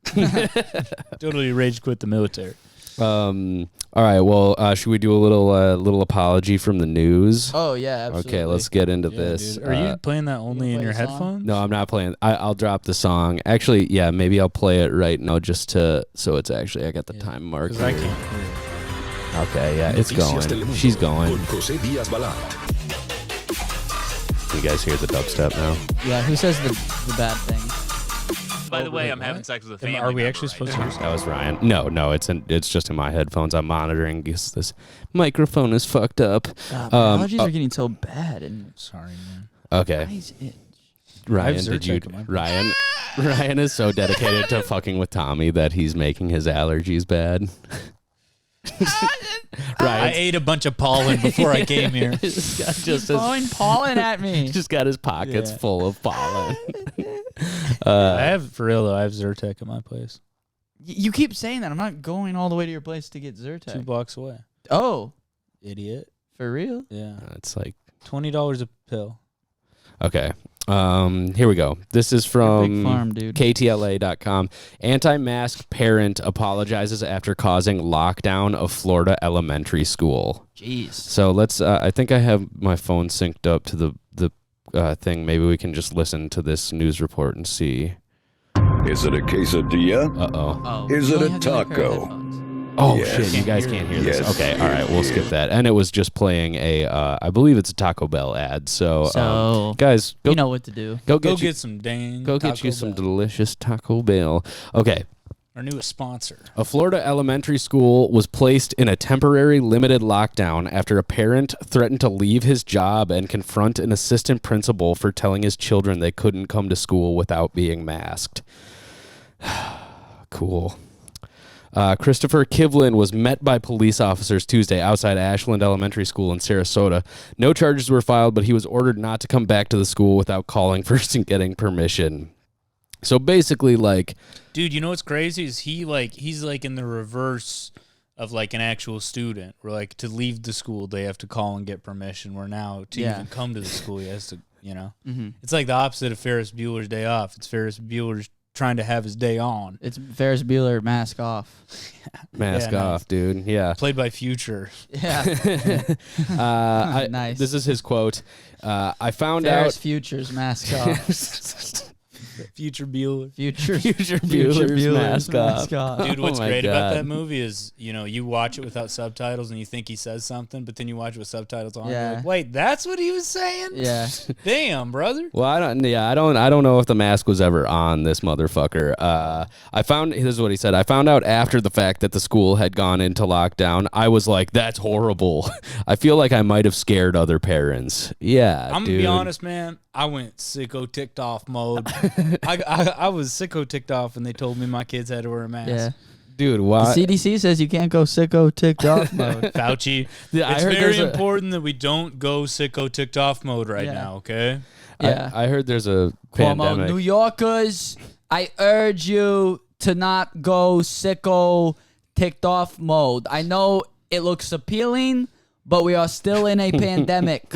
Totally rage quit the military. All right. Well, should we do a little apology from the news? Oh yeah, absolutely. Okay, let's get into Yeah, this. dude. Are you playing that only you in play your the song? headphones? No, I'm not playing. I'll drop the song. Actually, yeah, maybe I'll play it right now just so it's actually I got the time mark. Because I can't hear it. Okay, yeah, it's Noticias going. Telemundo She's going. Con José Díaz Balart. You guys hear the dubstep now? Yeah, who says the bad thing? By the way, I'm having sex with a family. Are we member actually right supposed now. to? That was Ryan. No, it's just in my headphones. I'm monitoring. This microphone is fucked up. Allergies are getting so bad, and Sorry, man. Okay, eyes itch. Ryan, did you? Zyrtec in my- Ryan is so dedicated to fucking with Tommy that he's making his allergies bad. I Ryan ate a bunch of pollen before I came here. just Throwing pollen at me. just got his pockets Yeah. full of pollen. I have, for real though, I have Zyrtec at my place. You keep saying that. I'm not going all the way to your place to get 2 Zyrtec. blocks away. Oh, Idiot. for real? Yeah. It's like $20 a pill. okay. Here we go. This is Big from farm, dude. KTLA.com. Anti-mask parent apologizes after causing lockdown of Florida elementary school. Jeez. So let's. I think I have my phone synced up to the thing. Maybe we can just listen to this news report and see. Is it a quesadilla? Uh-oh. Oh, Is you it only a have the other pair of taco? headphones. Oh Yes. shit! You guys can't hear this. Yes. Okay. All right. We'll skip that. And it was just playing a. I believe it's a Taco Bell ad. So, So, guys, go you know what to do. go Go get you, get some dang. go get Taco you some Bell. delicious Taco Bell. Okay. Our newest sponsor. A Florida elementary school was placed in a temporary limited lockdown after a parent threatened to leave his job and confront an assistant principal for telling his children they couldn't come to school without being masked. Cool. Christopher Kivlin was met by police officers Tuesday outside Ashland Elementary School in Sarasota. No charges were filed, but he was ordered not to come back to the school without calling first and getting permission. So basically, like... Dude, you know what's crazy is he's like in the reverse of like an actual student. Where like to leave the school, they have to call and get permission. Where now to even come to the school, he has to, you know. Mm-hmm. It's like the opposite of Ferris Bueller's Day Off. It's Ferris Bueller's trying to have his day on. It's Ferris Bueller mask off. Mask off, dude. Yeah. Played by Future. Yeah. Nice. This is his quote. I found Ferris out... Future's mask off. Future Bueller. Future Bueller's mask off. Dude, what's Oh my great about God. that movie is, you know, you watch it without subtitles and you think he says something, but then you watch it with subtitles on. Yeah. You're like, wait, that's what he was saying? Yeah. Damn, brother. Well, I don't know if the mask was ever on this motherfucker. This is what he said. I found out after the fact that the school had gone into lockdown. I was like, that's horrible. I feel like I might have scared other parents. Yeah, I'm gonna be honest, man. I went sicko ticked off mode. I was sicko ticked off when they told me my kids had to wear a mask. Yeah. Dude, why? The CDC says you can't go sicko ticked off mode. Fauci, Yeah, I it's heard very there's a- important that we don't go sicko ticked off mode right now, okay? Yeah. I heard there's a Cuomo, pandemic. New Yorkers, I urge you to not go sicko ticked off mode. I know it looks appealing, but we are still in a pandemic.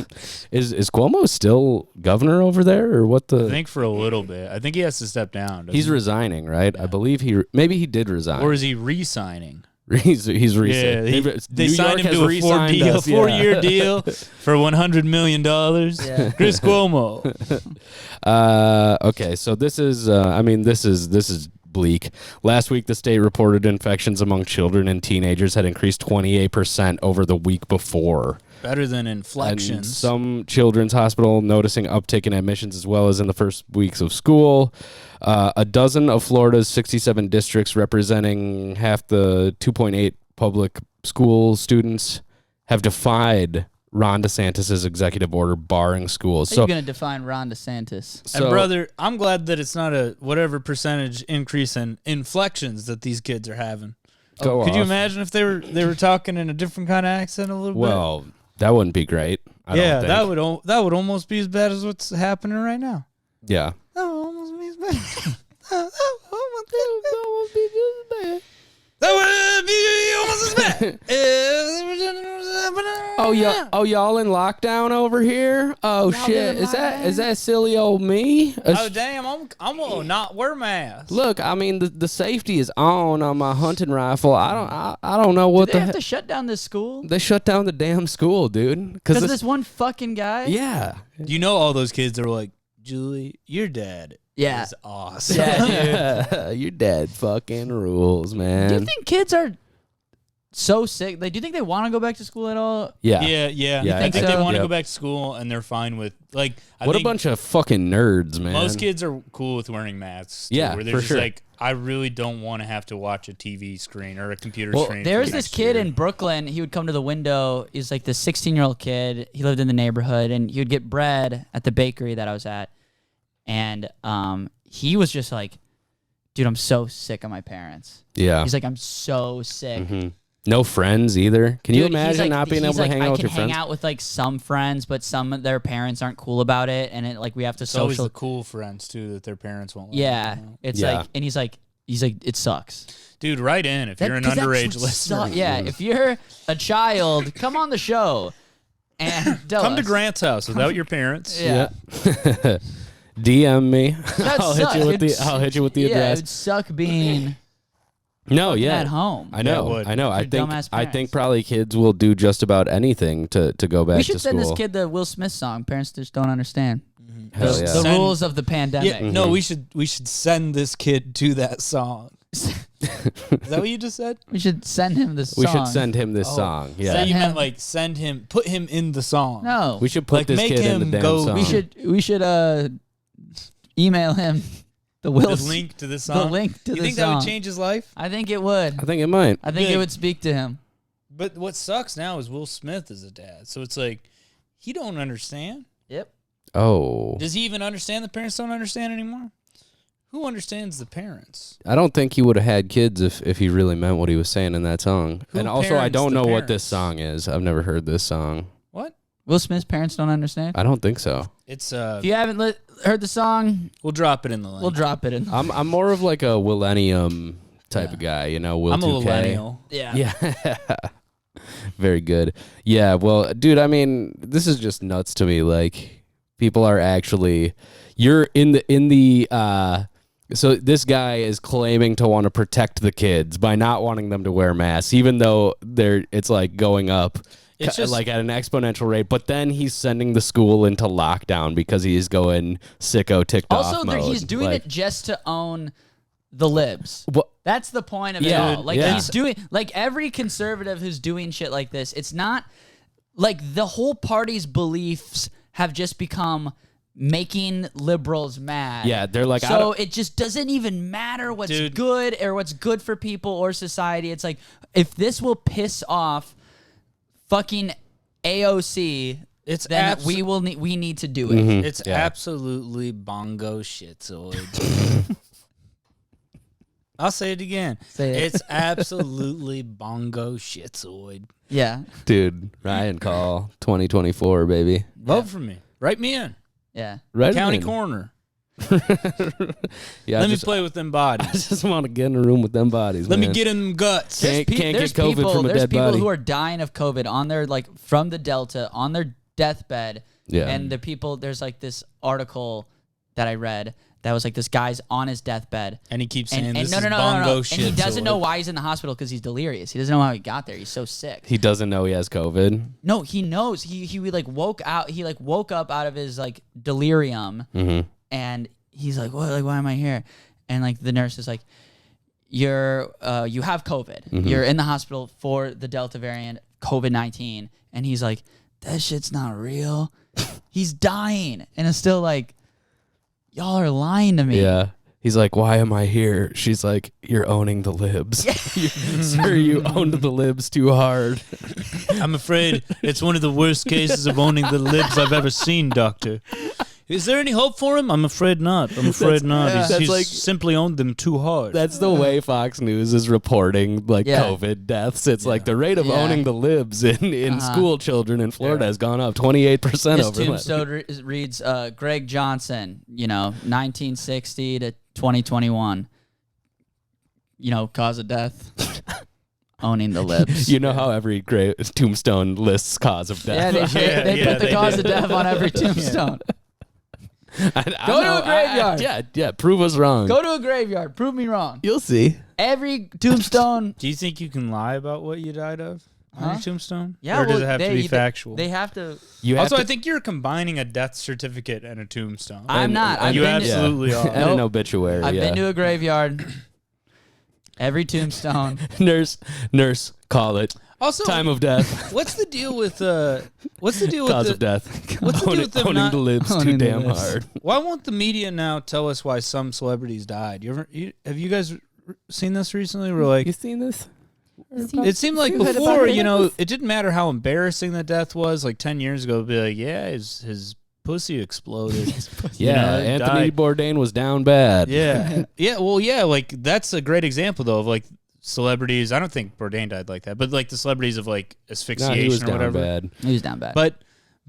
Is Cuomo still governor over there, or what? I think for a little bit. I think he has to step down. He's resigning, right? Yeah. I believe maybe he did resign, or is he re-signing? He's resigning. Yeah, they signed him to a 4-year deal for $100 million. Yeah. Chris Cuomo. Okay, so this is this is bleak. Last week, the state reported infections among children and teenagers had increased 28% over the week before. Better than And inflections. some children's hospital noticing uptick in admissions as well as in the first weeks of school. A dozen of Florida's 67 districts, representing half the 2.8 public school students, have defied Ron DeSantis' executive order barring schools. How are you going to define Ron DeSantis? And brother, I'm glad that it's not a whatever percentage increase in inflections that these kids are having. Could you imagine if they were talking in a different kind of accent a little bit? Well, that wouldn't be great. I don't think. that would almost be as bad as what's happening right now. Yeah. That would almost be as bad. That would be almost as bad. Oh, y'all in lockdown over here? Oh shit, is that silly old me? Oh damn, I'm gonna not wear masks. Look, I mean the safety is on my hunting rifle. I don't know what Do they have to shut down this school? They shut down the damn school, dude. Because this one fucking guy? Yeah. You know all those kids are like, Julie, your dad is awesome. Yeah, Your dad fucking rules, man. Do you think kids are so sick? Do you think they want to go back to school at all? Yeah. Yeah. You I think think so? they want to Yep. go back to school and they're fine with like. I What a think bunch of fucking nerds, man. most kids are cool with wearing masks. Too, Yeah, where they're for just sure. like, I really don't want to have to watch a TV screen or a computer Well, screen. There's for this next kid year. in Brooklyn. He would come to the window. He's like this 16-year-old kid. He lived in the neighborhood, and he would get bread at the bakery that I was at. And he was just like, dude, I'm so sick of my parents. Yeah. He's like, I'm so sick. Mhm. No friends either. Can you Dude, he's imagine like- not being able he's to like, hang out with I your can hang friends? out with like some friends, but some of their parents aren't cool about it, and it like we have to It's always social. the cool friends too that their parents won't. let Yeah, them know. it's Yeah. like, and he's like, it sucks. Dude, write in if you're an 'Cause that's underage what listener. Yeah, if you're a child, come on the show and tell Come to us. Grant's house without your parents. Yeah. DM me. That I'll hit you with sucks. I'll hit you with the Yeah, it address. would suck being No, yeah. at home. I know. Yeah, it would. I know. I Your think dumbass I think parents. probably kids will do just about anything to go back We to should school. send this kid the Will Smith song. Parents just don't understand. Hell The, yeah. the Send- rules of the pandemic. Yeah, no, we should send this kid to that song. Is that what you just said? We should send him this song. We should send him this Oh. song. Yeah. So you him- meant like send him, put him in the song. No. We should put Like, this make kid in the him damn go- song. We should email him the Will The link to the song. the link to you the think song. that would change his life? I think it would. I think it might. I think it Good. would speak to him. But what sucks now is Will Smith is a dad, so it's like he don't understand. Yep. Oh. Does he even understand? The parents don't understand anymore. Who understands the parents? I don't think he would have had kids if he really meant what he was saying in that song. Who and also, I parents don't the know what parents? this song is. I've never heard this song. What? Will Smith's parents don't understand. I don't think so. It's If you haven't heard the song, we'll drop it in the link. we'll drop it in. I'm more of like a millennium type of guy, you know. I'm a 2K. millennial. Yeah. Yeah. Very good. Yeah, well, dude, I mean, this is just nuts to me. Like, people are actually, you're in the so this guy is claiming to want to protect the kids by not wanting them to wear masks, even though it's like going up. It's just like at an exponential rate, but then he's sending the school into lockdown because he's going sicko ticked off Also, mode. he's doing it just to own the libs. Well, That's the point of Yeah, it all. Like, yeah. he's doing, like, every conservative who's doing shit like this, it's not, like, the whole party's beliefs have just become making liberals mad. Yeah, they're like, so it just doesn't even matter what's Dude. good or what's good for people or society. It's like, if this will piss off fucking AOC, It's then we need to do it. It's Yeah. absolutely bongo shitzoid. I'll say it again. Say it. It's absolutely bongo shitzoid. Yeah. dude, Ryan call 2024, baby. Vote for me. Write me in. Yeah. Right County in. corner. Yeah, Let me play with them bodies. I just want to get in a room with them bodies. Let me man. get in them guts. Can't There's get COVID people, from a there's dead people body. who are dying of COVID on their from the Delta on their deathbed. Yeah. And the people, there's like this article that I read that was like this guy's on his deathbed. And he keeps saying, And this no, is no, no, bongo no, no. shit. And he doesn't know why he's in the hospital because he's delirious. He doesn't know how he got there. He's so sick. He doesn't know he has COVID. No, he knows. He like woke out. He like woke up out of his like delirium, and he's like, "What? Like, why am I here?" And like the nurse is like, you have COVID. You're in the hospital for the Delta variant, COVID-19." And he's like, "That shit's not real." He's dying, and it's still like, y'all are lying to me. Yeah. He's like, why am I here? She's like, you're owning the libs. Sir, you owned the libs too hard. I'm afraid it's one of the worst cases of owning the libs I've ever seen, doctor. Is there any hope for him? I'm afraid not. I'm afraid not. He's like- simply owned them too hard. That's the way Fox News is reporting like Yeah. COVID deaths. It's like the rate of Yeah. owning the libs in school children in Florida has gone up 28% His over the tombstone reads, Greg Johnson, 1960 to 2021. Cause of death. Owning the libs. You know how every tombstone lists cause of Yeah, death. they put the cause of death on every tombstone. Go to a graveyard. Yeah, prove us wrong. Go to a graveyard. Prove me wrong. You'll see. Every tombstone. Do you think you can lie about what you died of on your tombstone? Yeah, or does well, it have to be factual? They have to. You have Also, to, I think you're combining a death certificate and a tombstone. I'm not. I've you been to, absolutely are. and an obituary. I've yeah. been to a graveyard. Every tombstone. Nurse, call it. Also, Time of death. what's the deal with what's the deal Cause with of death. What's the deal with them owning not- the libs too owning the damn libs. hard. Why won't the media now tell us why some celebrities died? Have you guys seen this recently? We're like, seen this? it seemed like before, it didn't matter how embarrassing the death was. Like 10 years ago, it'd be like, yeah, his pussy exploded. Yeah, it Anthony died. Bourdain was down bad. Yeah, yeah. Well, yeah. Like that's a great example though of like celebrities. I don't think Bourdain died like that, but like the celebrities of like No, asphyxiation he was or down whatever. bad. He was down bad. But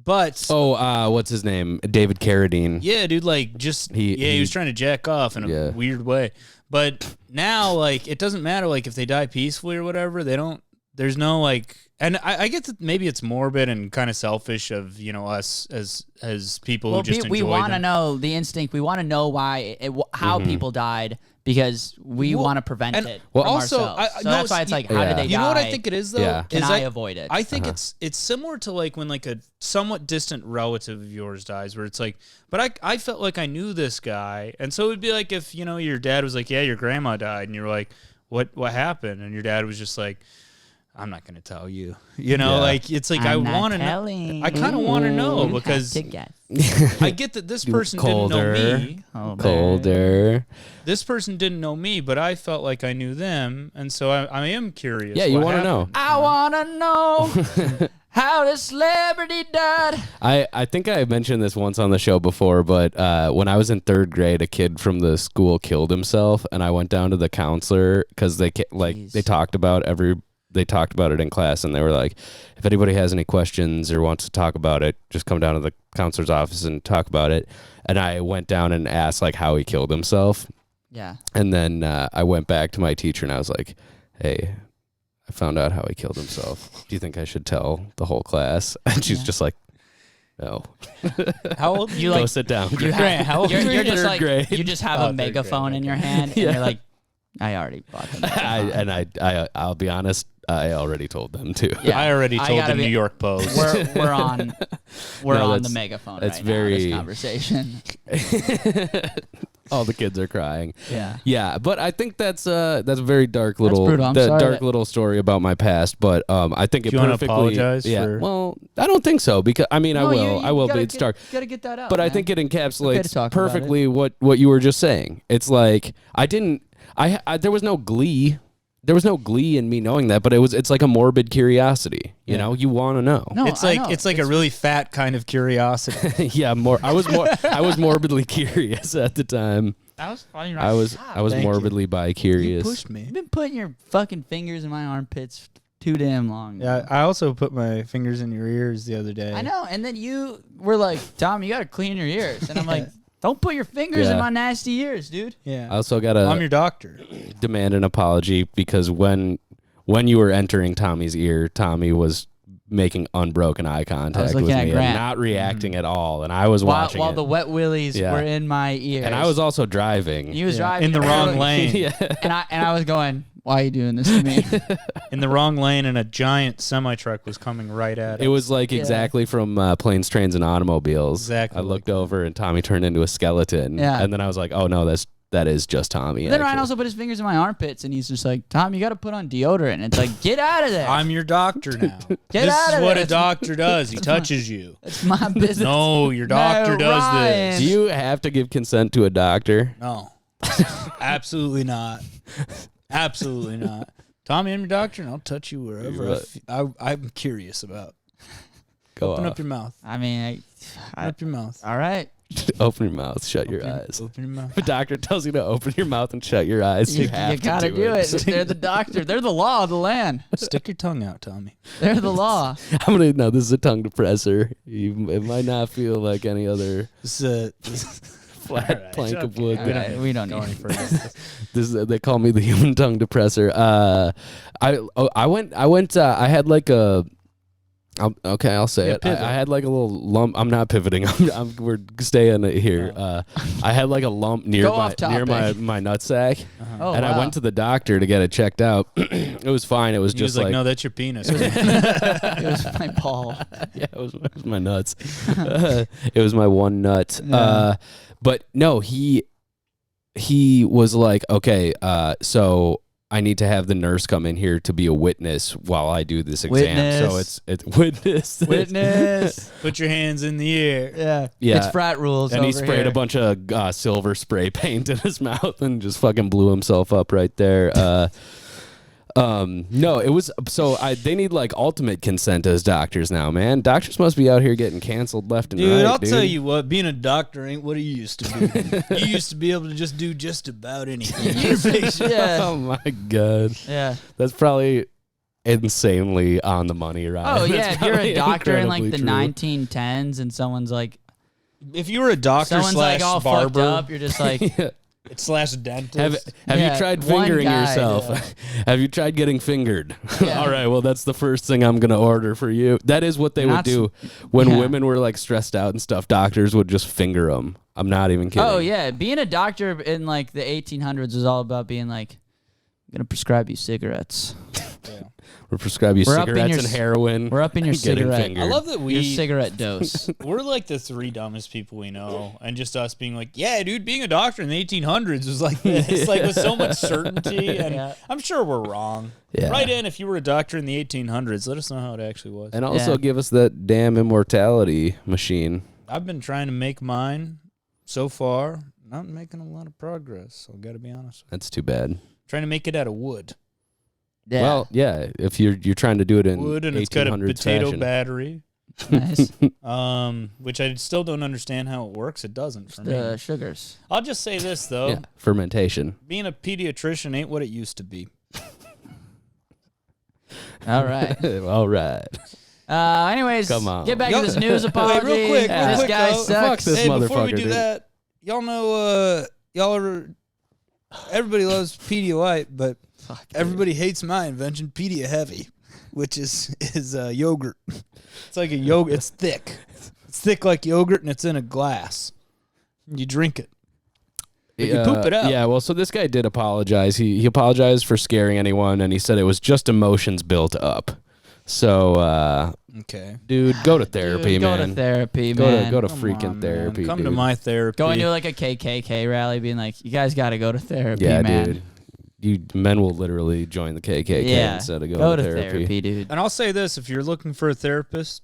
What's his name? David Carradine. yeah, dude, like just he was trying to jack off in a weird way. But now, like, it doesn't matter, like, if they die peacefully or whatever, there's no, like, and I get that maybe it's morbid and kind of selfish of, us as people who just enjoy we want to them. know the instinct. We want to know why, how people died because we want to prevent it well, from also, ourselves. no, So that's why it's like, how yeah. did they die? You know what I think it is, though? Yeah. Can Is I that avoid it? I think it's similar to like when like a somewhat distant relative of yours dies, where it's like, but I felt like I knew this guy, and so it would be like if your dad was like, yeah, your grandma died, and you're like, what happened? And your dad was just like, I'm not gonna tell you. Like it's like I want to know. I kind of want to know because I get that this person didn't know me. Colder. This person didn't know me, but I felt like I knew them, and so I am curious. Yeah, you want to know. I want to know How the celebrity died. I think I mentioned this once on the show before, but when I was in 3rd grade, a kid from the school killed himself, and I went down to the counselor because they talked about it in class, and they were like, if anybody has any questions or wants to talk about it, just come down to the counselor's office and talk about it. And I went down and asked like how he killed himself. Yeah. And then I went back to my teacher and I was like, hey, I found out how he killed himself. Do you think I should tell the whole class? And she's just like, no. How old? You Go like sit down. How old? you're just 3rd like grade. you just have a megaphone in your hand and you're like, I already bought them. I'll be honest, I already told them too. Yeah. I already told the gotta New be- York Post. We're on No, the that's- megaphone that's right very- now, this conversation. All the kids are crying. Yeah. Yeah, but I think that's a very dark little brutal. I'm sorry dark that- little story about my past. But I think it Do you wanna perfectly. apologize Yeah. for- Well, I don't think so because I mean I will. I will. But it's dark. Gotta get that out. But I man. think it Okay to encapsulates talk about perfectly what you were just saying. It's like I there was no glee. There was no glee in me knowing that, but it's like a morbid curiosity. You know, you want to know. No, It's I like know. it's like a really fat kind of curiosity. Yeah, I was morbidly curious at the time. That was funny. I was Thank morbidly you bi-curious. pushed me. You've been putting your fucking fingers in my armpits too damn long. Yeah, I also put my fingers in your ears the other day. I know. And then you were like, Tom, you got to clean your ears. And I'm like, don't put your fingers in Yeah. my nasty ears, dude. Yeah. I also gotta I'm your doctor. demand an apology because when you were entering Tommy's ear, Tommy was making unbroken eye contact with looking at me and Grant. not reacting at all, and I was While watching the it. wet willies Yeah. were in my ears. And I was also driving. He was Yeah. driving In the wrong lane. Yeah. And I was going, why are you doing this to me? In the wrong lane, and a giant semi truck was coming right at us. It was like exactly from Planes, Trains, and Automobiles. Exactly I looked over and Tommy turned into a skeleton. Yeah. And then I was like, oh no, that is just Tommy. Then Ryan actually. also put his fingers in my armpits, and he's just like, Tom, you got to put on deodorant. And it's like, get out of there. I'm your doctor now. Get this out is of what there. a doctor does. He touches you. It's my business. No, your doctor No, does Ryan. this. Do you have to give consent to a doctor? No. Absolutely not. Absolutely not. Tommy, I'm your doctor, and I'll touch you wherever I'm curious about. Go Open off. up your mouth. I mean, Open up your mouth. all right. Open your mouth, shut your eyes. Open your mouth. If a doctor tells you to open your mouth and shut your eyes, you have gotta to do it. They're the doctor. They're the law of the land. Stick your tongue out, Tommy. They're the law. No, this is a tongue depressor. It might not feel like any other This flat Alright, plank of okay. wood. All right, we don't go any need further. They call me the human tongue depressor. I had like a. I'll say it. I had like a little lump. I'm not pivoting. We're staying here. I had like a lump near Go my off topic. my nutsack, Oh, and I wow. went to the doctor to get it checked out. It was fine. It was He just was like, no, that's your penis. It was my ball. yeah, it was my nuts. It was my one nut. Yeah. But no, he was like, okay, so I need to have the nurse come in here to be a witness while I do this exam. So it's witness. Witness. Put your hands in the air. Yeah. Yeah. It's frat rules. And he over sprayed here. a bunch of silver spray paint in his mouth and just fucking blew himself up right there. No, it was they need like ultimate consent as doctors now, man. Doctors must be out here getting canceled left and right. Dude, I'll dude. tell you what, being a doctor ain't what it used to be. You used to be able to just do just about anything. Yeah. Oh my god, Yeah. that's probably insanely on the money, right? Oh, That's yeah. If you're probably a doctor in like the incredibly true. 1910s and someone's like, If you were a doctor slash all fucked barber up, you're just like, slash dentist, Have Yeah, you tried one fingering guy, yourself? Have you tried getting fingered? Yeah. All right, well, that's the first thing I'm going to order for you. That is what they would do when yeah. women were like stressed out and stuff. Doctors would just finger them. I'm not even kidding. oh, yeah. Being a doctor in like the 1800s was all about being like, I'm going to prescribe you cigarettes. Or prescribe you We're up in cigarettes your and s- heroin. We're up in your Getting cigarette. fingered. I love that Your we cigarette dose. we're like the three dumbest people we know, and just us being like, yeah, dude, being a doctor in the 1800s was like this, like with so much certainty, and Yeah. I'm sure we're wrong. Yeah. Write in if you were a doctor in the 1800s. Let us know how it actually was. And also Yeah. give us that damn immortality machine. I've been trying to make mine so far, not making a lot of progress. So I got to be honest. That's too bad. Trying to make it out of wood. Yeah. Well, yeah. If you're trying to do it in wood, and 1800s it's got a potato fashion. battery. Nice. Which I still don't understand how it works. It doesn't for The me. sugars. I'll just say this though: Yeah, fermentation. being a pediatrician ain't what it used to be. All right. All right. Anyways, Come on. get back to this news apology. Wait, real quick, This guy though. sucks. Fuck this Hey, before we motherfucker, do dude. that, y'all know, everybody loves Pedialyte, but everybody hates my invention, Pedia Heavy, which is yogurt. It's like a yogurt. It's thick. It's thick like yogurt, and it's in a glass. You drink it. You can poop it out. Yeah, well, so this guy did apologize. He apologized for scaring anyone, and he said it was just emotions built up. So, Okay. dude, go to therapy, Dude, man. Go to therapy, man. Go to Come freaking on, therapy. man. Come dude. to my therapy. Going to like a KKK rally, being like, "You guys got to go to therapy, Yeah, man." dude. Men will literally join the KKK Yeah, instead of go going to therapy, dude. And I'll say this: if you're looking for a therapist,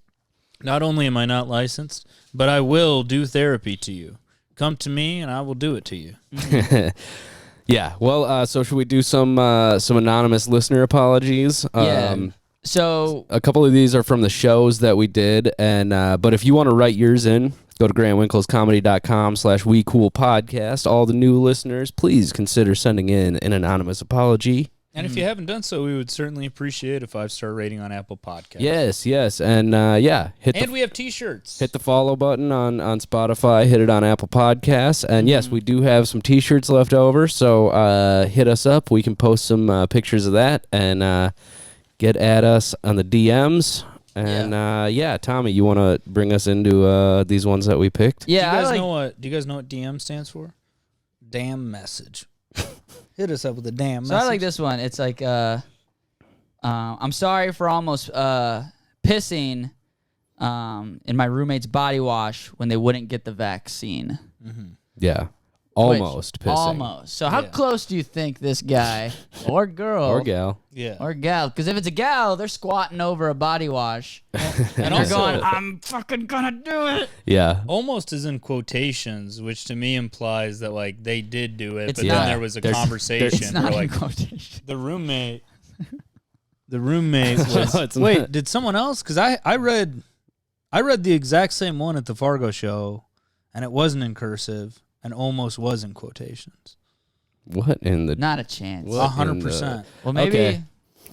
not only am I not licensed, but I will do therapy to you. Come to me, and I will do it to you. Yeah. Well, so should we do some anonymous listener apologies? Yeah. So A couple of these are from the shows that we did, and but if you want to write yours in, go to grantwinklescomedy.com/wecoolpodcast. All the new listeners, please consider sending in an anonymous apology. And if you haven't done so, we would certainly appreciate a 5-star rating on Apple Podcasts. Yes, and And we have T-shirts. hit the follow button on Spotify, hit it on Apple Podcasts, and yes, we do have some T-shirts left over, so hit us up. We can post some pictures of that and get at us on the DMs. And Tommy, you want to bring us into these ones that we picked? yeah, do you guys I like, know what? Do you guys know what DM stands for? Damn message. Hit us up with a damn so message. I like this one. It's like, I'm sorry for almost pissing in my roommate's body wash when they wouldn't get the vaccine. Yeah, almost pissing. Almost. So how Yeah. close do you think this guy or girl Or gal. Yeah. or gal? Because if it's a gal, they're squatting over a body wash and they're also- going, "I'm fucking gonna do it." Yeah. Almost is in quotations, which to me implies that like they did do it, It's but not. then there was a There's- conversation It's not where in like quotation. the roommate was It's wait, not. did someone else? Because I read the exact same one at the Fargo show, and it wasn't in cursive, and almost was in quotations. What in the? Not a chance. What? 100%. Well, maybe. Okay.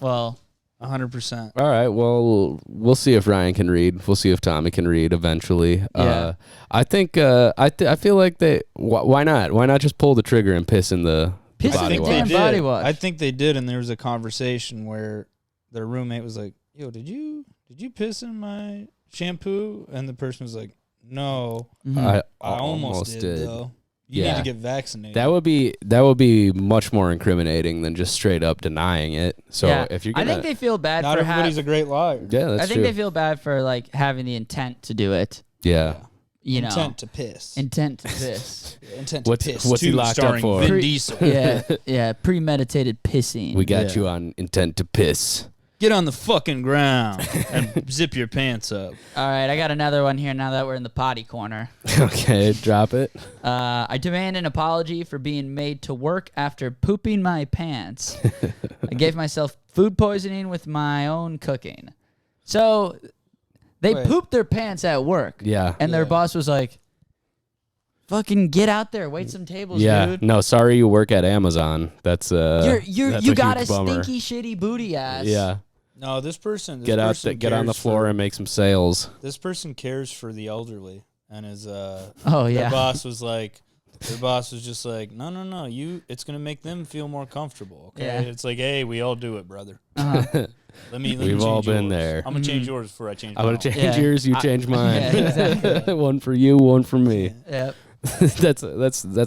Well, 100%. All right. Well, we'll see if Ryan can read. We'll see if Tommy can read eventually. Yeah. I think. I feel like they. Why not? Why not just pull the trigger and piss in the Piss in body the wash? damn body wash. I think they did, and there was a conversation where their roommate was like, "Yo, did you piss in my shampoo?" And the person was like, "No, I I almost did though. You Yeah. need to get vaccinated." That would be much more incriminating than just straight up denying it. So yeah. if you're I gonna, think they feel bad Not for everybody's a great liar. yeah, that's I think true. they feel bad for like having the intent to do it. yeah. You know, Intent to piss. intent to piss. Intent to What's- piss. what's he 2, locked up starring for? Vin Pre- Diesel. yeah, premeditated pissing. We got Yeah. you on intent to piss. Get on the fucking ground and zip your pants up. All right, I got another one here now that we're in the potty corner. Okay, drop it. I demand an apology for being made to work after pooping my pants. I gave myself food poisoning with my own cooking. So they Wait. pooped their pants at work. Yeah. And their Yeah. boss was like, fucking get out there, wait some tables, Yeah. dude. No, sorry you work at Amazon. That's that's You got a huge bummer. stinky, shitty booty ass. Yeah. No, this person. Get on the floor and make some sales. This person cares for the elderly, and is Oh, Their yeah. boss was just like, no, it's gonna make them feel more comfortable. Okay, Yeah. it's like, hey, we all do it, brother. Uh-huh. Let me We've change all been yours. there. I'm gonna change yours before I change. I'm gonna mine. change Yeah. yours. You change mine. Yeah, exactly. One for you, one for me. Yep. that's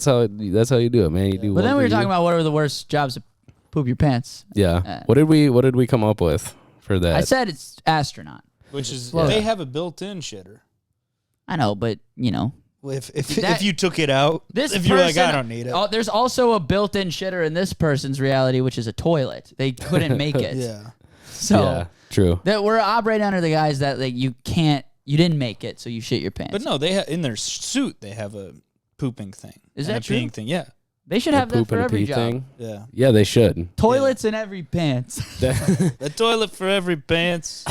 how you do it, man. You do. But then one we for were talking you. about what are the worst jobs to poop your pants. Yeah. What did we come up with for that? I said it's astronaut. Which is Well, they yeah. have a built-in shitter. I know, but you know, If you took it out, this if you're like, person- I don't need it. Oh, there's also a built-in shitter in this person's reality, which is a toilet. They couldn't make it. Yeah. So yeah, true. that we're operating under the guys that like you didn't make it, so you shit your pants. But no, they in their suit they have a pooping thing. Is and that a peeing true? thing? Yeah. They should have that poop for and a every pee job. thing. Yeah. Yeah, they should. Toilets in every pants. A toilet for every pants.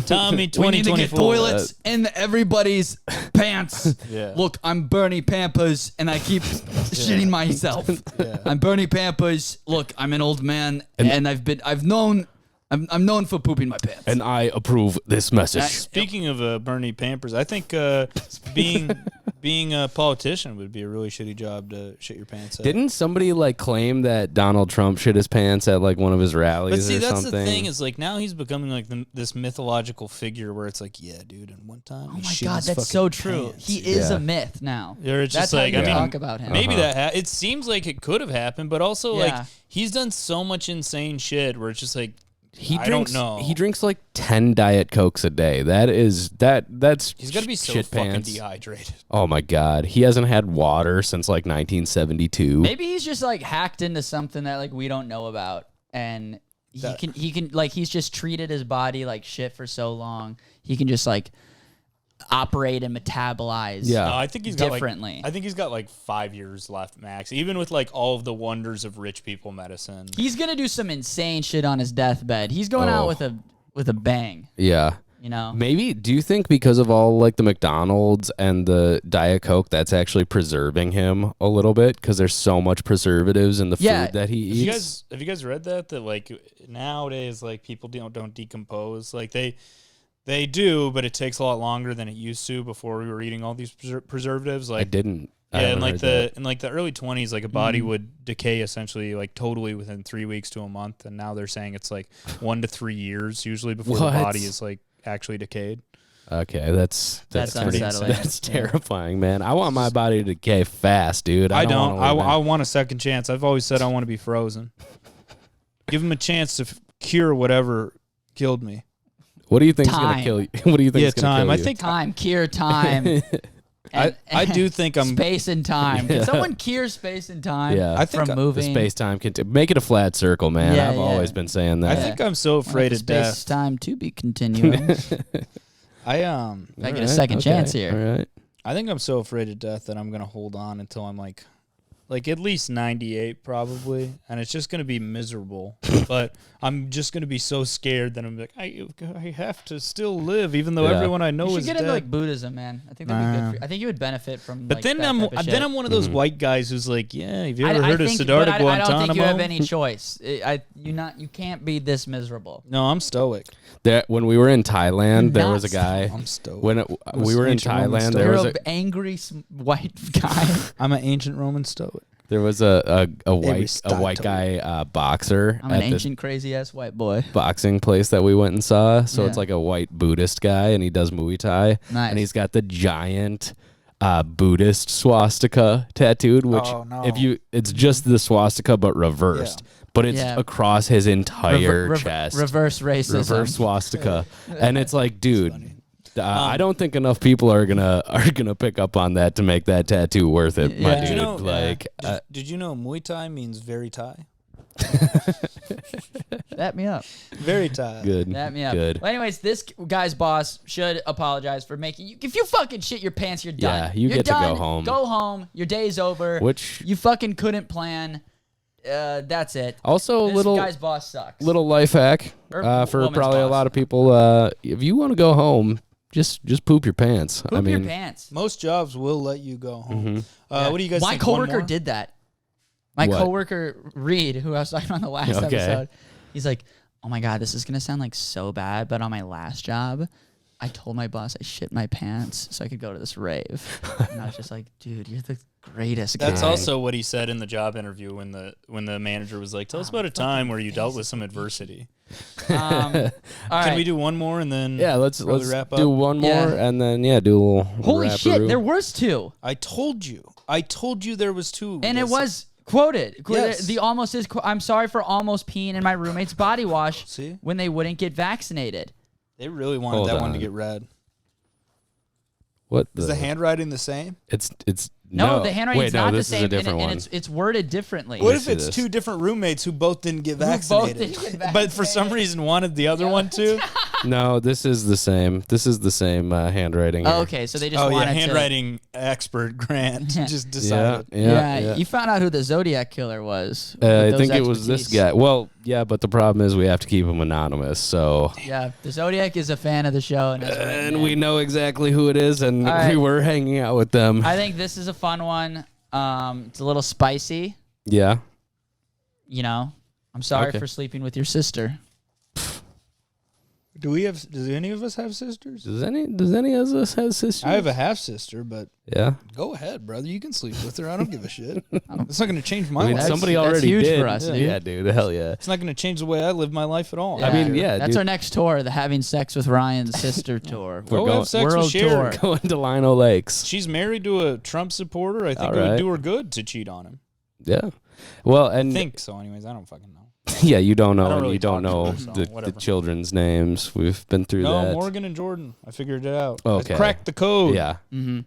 Tommy 2024. We need to get toilets in everybody's pants. Yeah. Look, I'm Bernie Pampers, and I keep shitting myself. Yeah. I'm Bernie Pampers. Look, I'm an old man, and I'm known for pooping my pants. And I approve this message. Speaking of Bernie Pampers, I think being a politician would be a really shitty job to shit your pants at. Didn't somebody like claim that Donald Trump shit his pants at like one of his rallies? But see, or that's something? the thing is like now he's becoming like this mythological figure where it's like, yeah, dude, and one time. Oh my God, that's so true. He is a myth now. Or it's that's just like how you I mean, talk about him. Maybe it seems like it could have happened, but also like he's done so much insane shit where it's just like. I don't know. He drinks like 10 Diet Cokes a day. That's he's got to be so shit fucking pants. dehydrated. Oh my God. He hasn't had water since like 1972. Maybe he's just like hacked into something that like we don't know about, and he can like he's just treated his body like shit for so long. He can just like operate and metabolize. Yeah. No, I think he's got differently. I think he's got like 5 years left max, even with like all of the wonders of rich people medicine. He's gonna do some insane shit on his deathbed. He's going out with a bang. Yeah. You know? Maybe, do you think because of all like the McDonald's and the Diet Coke, that's actually preserving him a little bit? Because there's so much preservatives in the food that he eats. Have you guys read that like nowadays like people don't decompose? Like they do, but it takes a lot longer than it used to before we were eating all these preservatives. Like I didn't. Yeah, in like the early 20s, like a body would decay essentially like totally within 3 weeks to a month, and now they're saying it's like 1 to 3 years usually before the body is like actually decayed. Okay, that's unsettling. That's terrifying, man. I want my body to decay fast, dude. I don't. I want a second chance. I've always said I want to be frozen. Give him a chance to cure whatever killed me. What do you think is going to kill you? What do you think is going to kill you? I think time, cure time. I do think I'm space and time. Can someone cure space and time? Yeah, I think from moving. The space time make it a flat circle, man. Yeah, I've always been saying that. I think I'm so afraid of death. Space time to be continuing. I get a second chance here. All right. I think I'm so afraid of death that I'm gonna hold on until I'm like at least 98 probably, and it's just gonna be miserable. But I'm just gonna be so scared that I'm like, I have to still live, even though everyone I know you should is get dead. into like Buddhism, man. I think that'd be good. I think you would benefit from. But like, then I'm one of those white guys who's like, yeah, have you ever heard of Siddhartha Guantanamo? I don't think you have any choice. You can't be this miserable. No, I'm stoic. When we were in Thailand, there was a guy. I'm stoic. When we were in Thailand, there was an angry white guy. I'm an ancient Roman stoic. There was a white guy boxer I'm an ancient crazy ass white boy. Boxing place that we went and saw. So it's like a white Buddhist guy, and he does Muay Thai. Nice. And he's got the giant Buddhist swastika tattooed, which it's just the swastika but reversed. Yeah. But it's across his entire chest. Reverse racism. Reverse swastika. And it's like, dude. I don't think enough people are gonna pick up on that to make that tattoo worth it, my dude. Did you know Muay Thai means very Thai? Dap me up. Very Thai. Good. Dap me up. Good. Well, anyways, this guy's boss should apologize for making you. If you fucking shit your pants, you're done. Yeah, you're get done. To go home. Go home. Your day's over. Which you fucking couldn't plan. That's it. Also, this guy's boss sucks. Little life hack for probably a lot of people. If you want to go home, just poop your pants. Poop your pants. Most jobs will let you go home. What do you guys think? My coworker did that. My What? coworker Reed, who I was talking on the last episode, he's like, "Oh my God, this is gonna sound like so bad, but on my last job, I told my boss I shit my pants so I could go to this rave." And I was just like, "Dude, you're the greatest guy." That's also what he said in the job interview when the manager was like, "Tell us about a time where you dealt with some adversity." All right. Can we do one more and then let's wrap up? do one more and then do a little Holy shit, wrap-a-roo. there was two. I told you there was two. And it was quoted. Yes. The almost is. I'm sorry for almost peeing in my roommate's body wash See? when they wouldn't get vaccinated. They really wanted Hold that on. one to get read. What Is the handwriting the same? It's No, the handwriting's not the this same, is a different one. and it's worded differently. What if see it's this. two different roommates who both didn't get both vaccinated, didn't get but for some vaccinated. reason wanted the other one to? No, this is the same. This is the same handwriting. Oh, here. okay, so they just wanted handwriting expert Grant just decided. Yeah, you found out who the Zodiac killer was. I think it was this guy. Well, yeah, but the problem is we have to keep him anonymous. So yeah, the Zodiac is a fan of the show, and we know exactly who it is, and we were hanging out with them. I think this is a fun one. It's a little spicy. Yeah. You know, I'm sorry for sleeping with your sister. Does any of us have sisters? Does any of us have sisters? I have a half sister, but yeah. Go ahead, brother. You can sleep with her. I don't give a shit. It's not going to change my life. Somebody already huge did for us. Yeah, dude. Hell yeah. It's not going to change the way I live my life at all. Yeah. I mean, yeah. That's dude. our next tour, the Having Sex with Ryan's Sister tour. We're going have sex world with Cher. tour. Going to Lino Lakes. She's married to a Trump supporter. I think it would do her good to cheat on him. Yeah. Well, and I think so. Anyways, I don't fucking know. Yeah, you don't know, and really you don't know the children's names. We've been through that. No, Morgan and Jordan. I figured it out. Okay. I cracked the code. Yeah.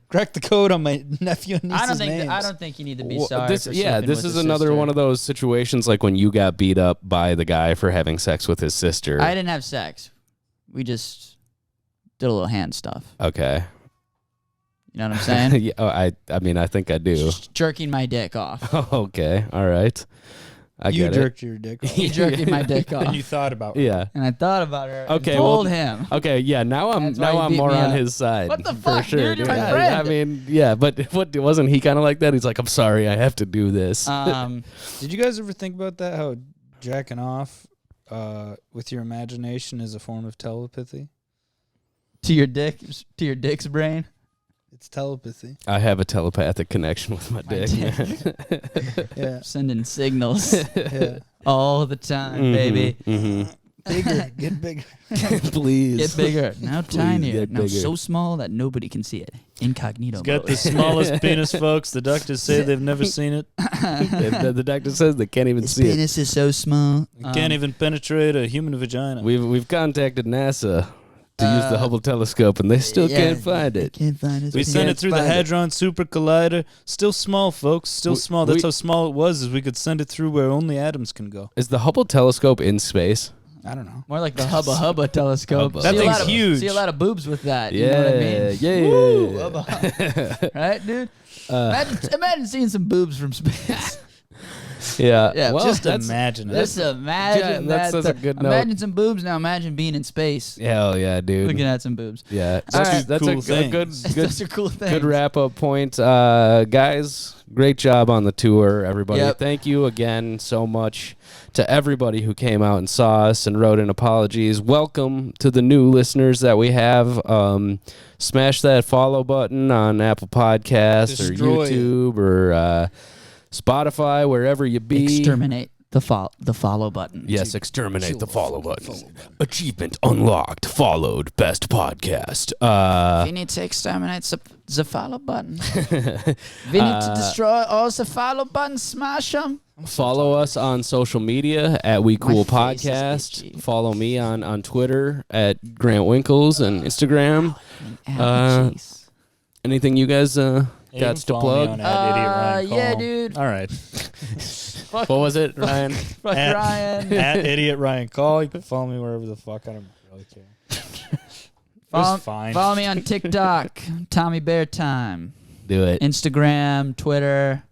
Cracked the code on my nephew and niece's names. I don't think you need to be sorry. This is another sister. one of those situations like when you got beat up by the guy for having sex with his sister. I didn't have sex. We just did a little hand stuff. Okay. You know what I'm saying? Yeah, I mean, I think I do. Just jerking my dick off. Okay. All right. You jerked your dick off. He jerking my dick off. And you thought about her. Yeah. And I thought about her. Okay, and told him. Okay, yeah. Now I'm more on his side. What the for fuck, sure, dude? You're my friend. I mean, yeah, but what wasn't he kind of like that? He's like, I'm sorry, I have to do this. Did you guys ever think about that? How jacking off with your imagination is a form of telepathy? To your dick's brain. It's telepathy. I have a telepathic connection with my dick. Yeah. Sending signals Yeah. all the time, baby. Mm-hmm. Bigger. Get bigger. Please. Get bigger. Now tinier. get Now bigger. so small that nobody can see it. Incognito Got mode. the smallest penis, folks. The doctors say they've never seen it. the doctor says they can't even His see it. penis is so small. It can't even penetrate a human vagina. We've contacted NASA to use the Hubble telescope, and they still can't find it. Can't find it. We sent it through the Hadron Super Collider. Still small, folks. Still small. That's how small it was, is we could send it through where only atoms can go. Is the Hubble telescope in space? I don't know. More like the Hubba Hubba telescope. Hubba. That thing's huge. See a lot of boobs with that. Yeah, You know what I mean? yeah. Woo, Hubba. Right, dude? Imagine seeing some boobs from space. Yeah. Yeah, well, Just that's, imagine it. Just imagine that's that. a good note. Imagine some boobs. Now imagine being in space. Hell yeah, dude. Looking at some boobs. Yeah, Alright. that's Cool a things. good That's a cool thing. good wrap up point, guys. Great job on the tour, everybody. Yep. Thank you again so much to everybody who came out and saw us and wrote in apologies. Welcome to the new listeners that we have. Smash that follow button on Apple Podcasts or Destroy YouTube or Spotify, wherever you be. Exterminate the follow button. Yes, exterminate the follow button. Achievement unlocked. Followed. Best podcast. We need to exterminate the follow button. We need to destroy all the follow buttons. Smash them. Follow us on social media at We Cool My face is Podcast. itchy. Follow me on Twitter at Grant Winkles and Instagram. Jeez. Anything you guys got to plug? Yeah, dude. All right. Fuck, What was it, Ryan? fuck At- Ryan. At Idiot Ryan Call. You can follow me wherever the fuck. I don't really care. Follow, It's fine. follow me on TikTok. Tommy Bear Time. Do it. Instagram, Twitter,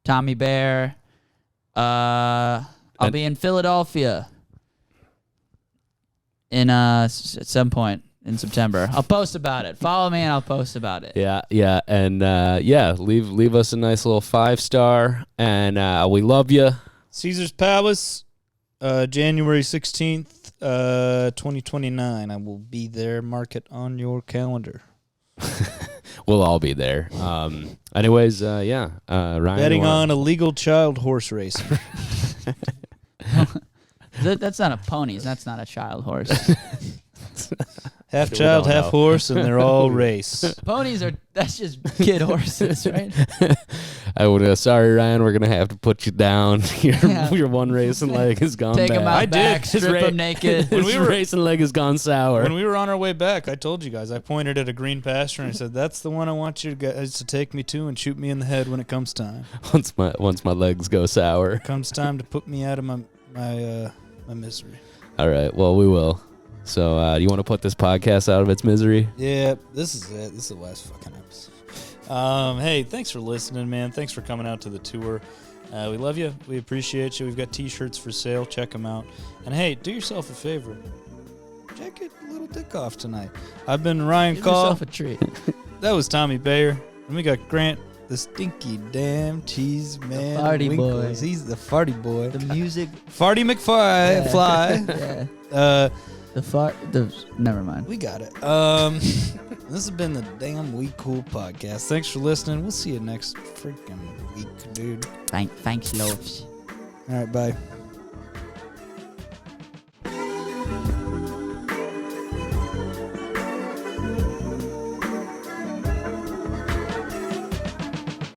Tommy Bear. I'll be in Philadelphia in at some point in September. I'll post about it. Follow me and I'll post about it. Yeah, and leave us a nice little 5-star, and we love you. Caesar's Palace, January 16th, 2029. I will be there. Mark it on your calendar. We'll all be there. Anyways, Ryan. Betting on illegal child horse racing. That's not a pony. That's not a child horse. Half child, don't half know. horse, and they're all race. Ponies that's just kid horses, right? I would. Sorry, Ryan. We're gonna have to put you down. Your one racing leg has gone Take bad. them out I back, did. strip them naked. His racing leg has gone sour. When we were on our way back, I told you guys, I pointed at a green pasture and I said, that's the one I want you guys to take me to and shoot me in the head when it comes time. once my legs go sour. Comes time to put me out of my misery. All right. Well, we will. So do you want to put this podcast out of its misery? Yeah, this is it. This is the last fucking episode. Hey, thanks for listening, man. Thanks for coming out to the tour. We love you. We appreciate you. We've got T-shirts for sale. Check them out. And hey, do yourself a favor. Check your little dick off tonight. I've been Ryan Give Call. yourself a treat. That was Tommy Bayer. And we got Grant, the stinky damn cheese man. The farty Winkles. boy. He's the farty boy. The music. Farty McFly. Fly. Yeah. Never mind. We got it. This has been the Damn We Cool podcast. Thanks for listening. We'll see you next freaking week, dude. Thanks, loves. All right, bye.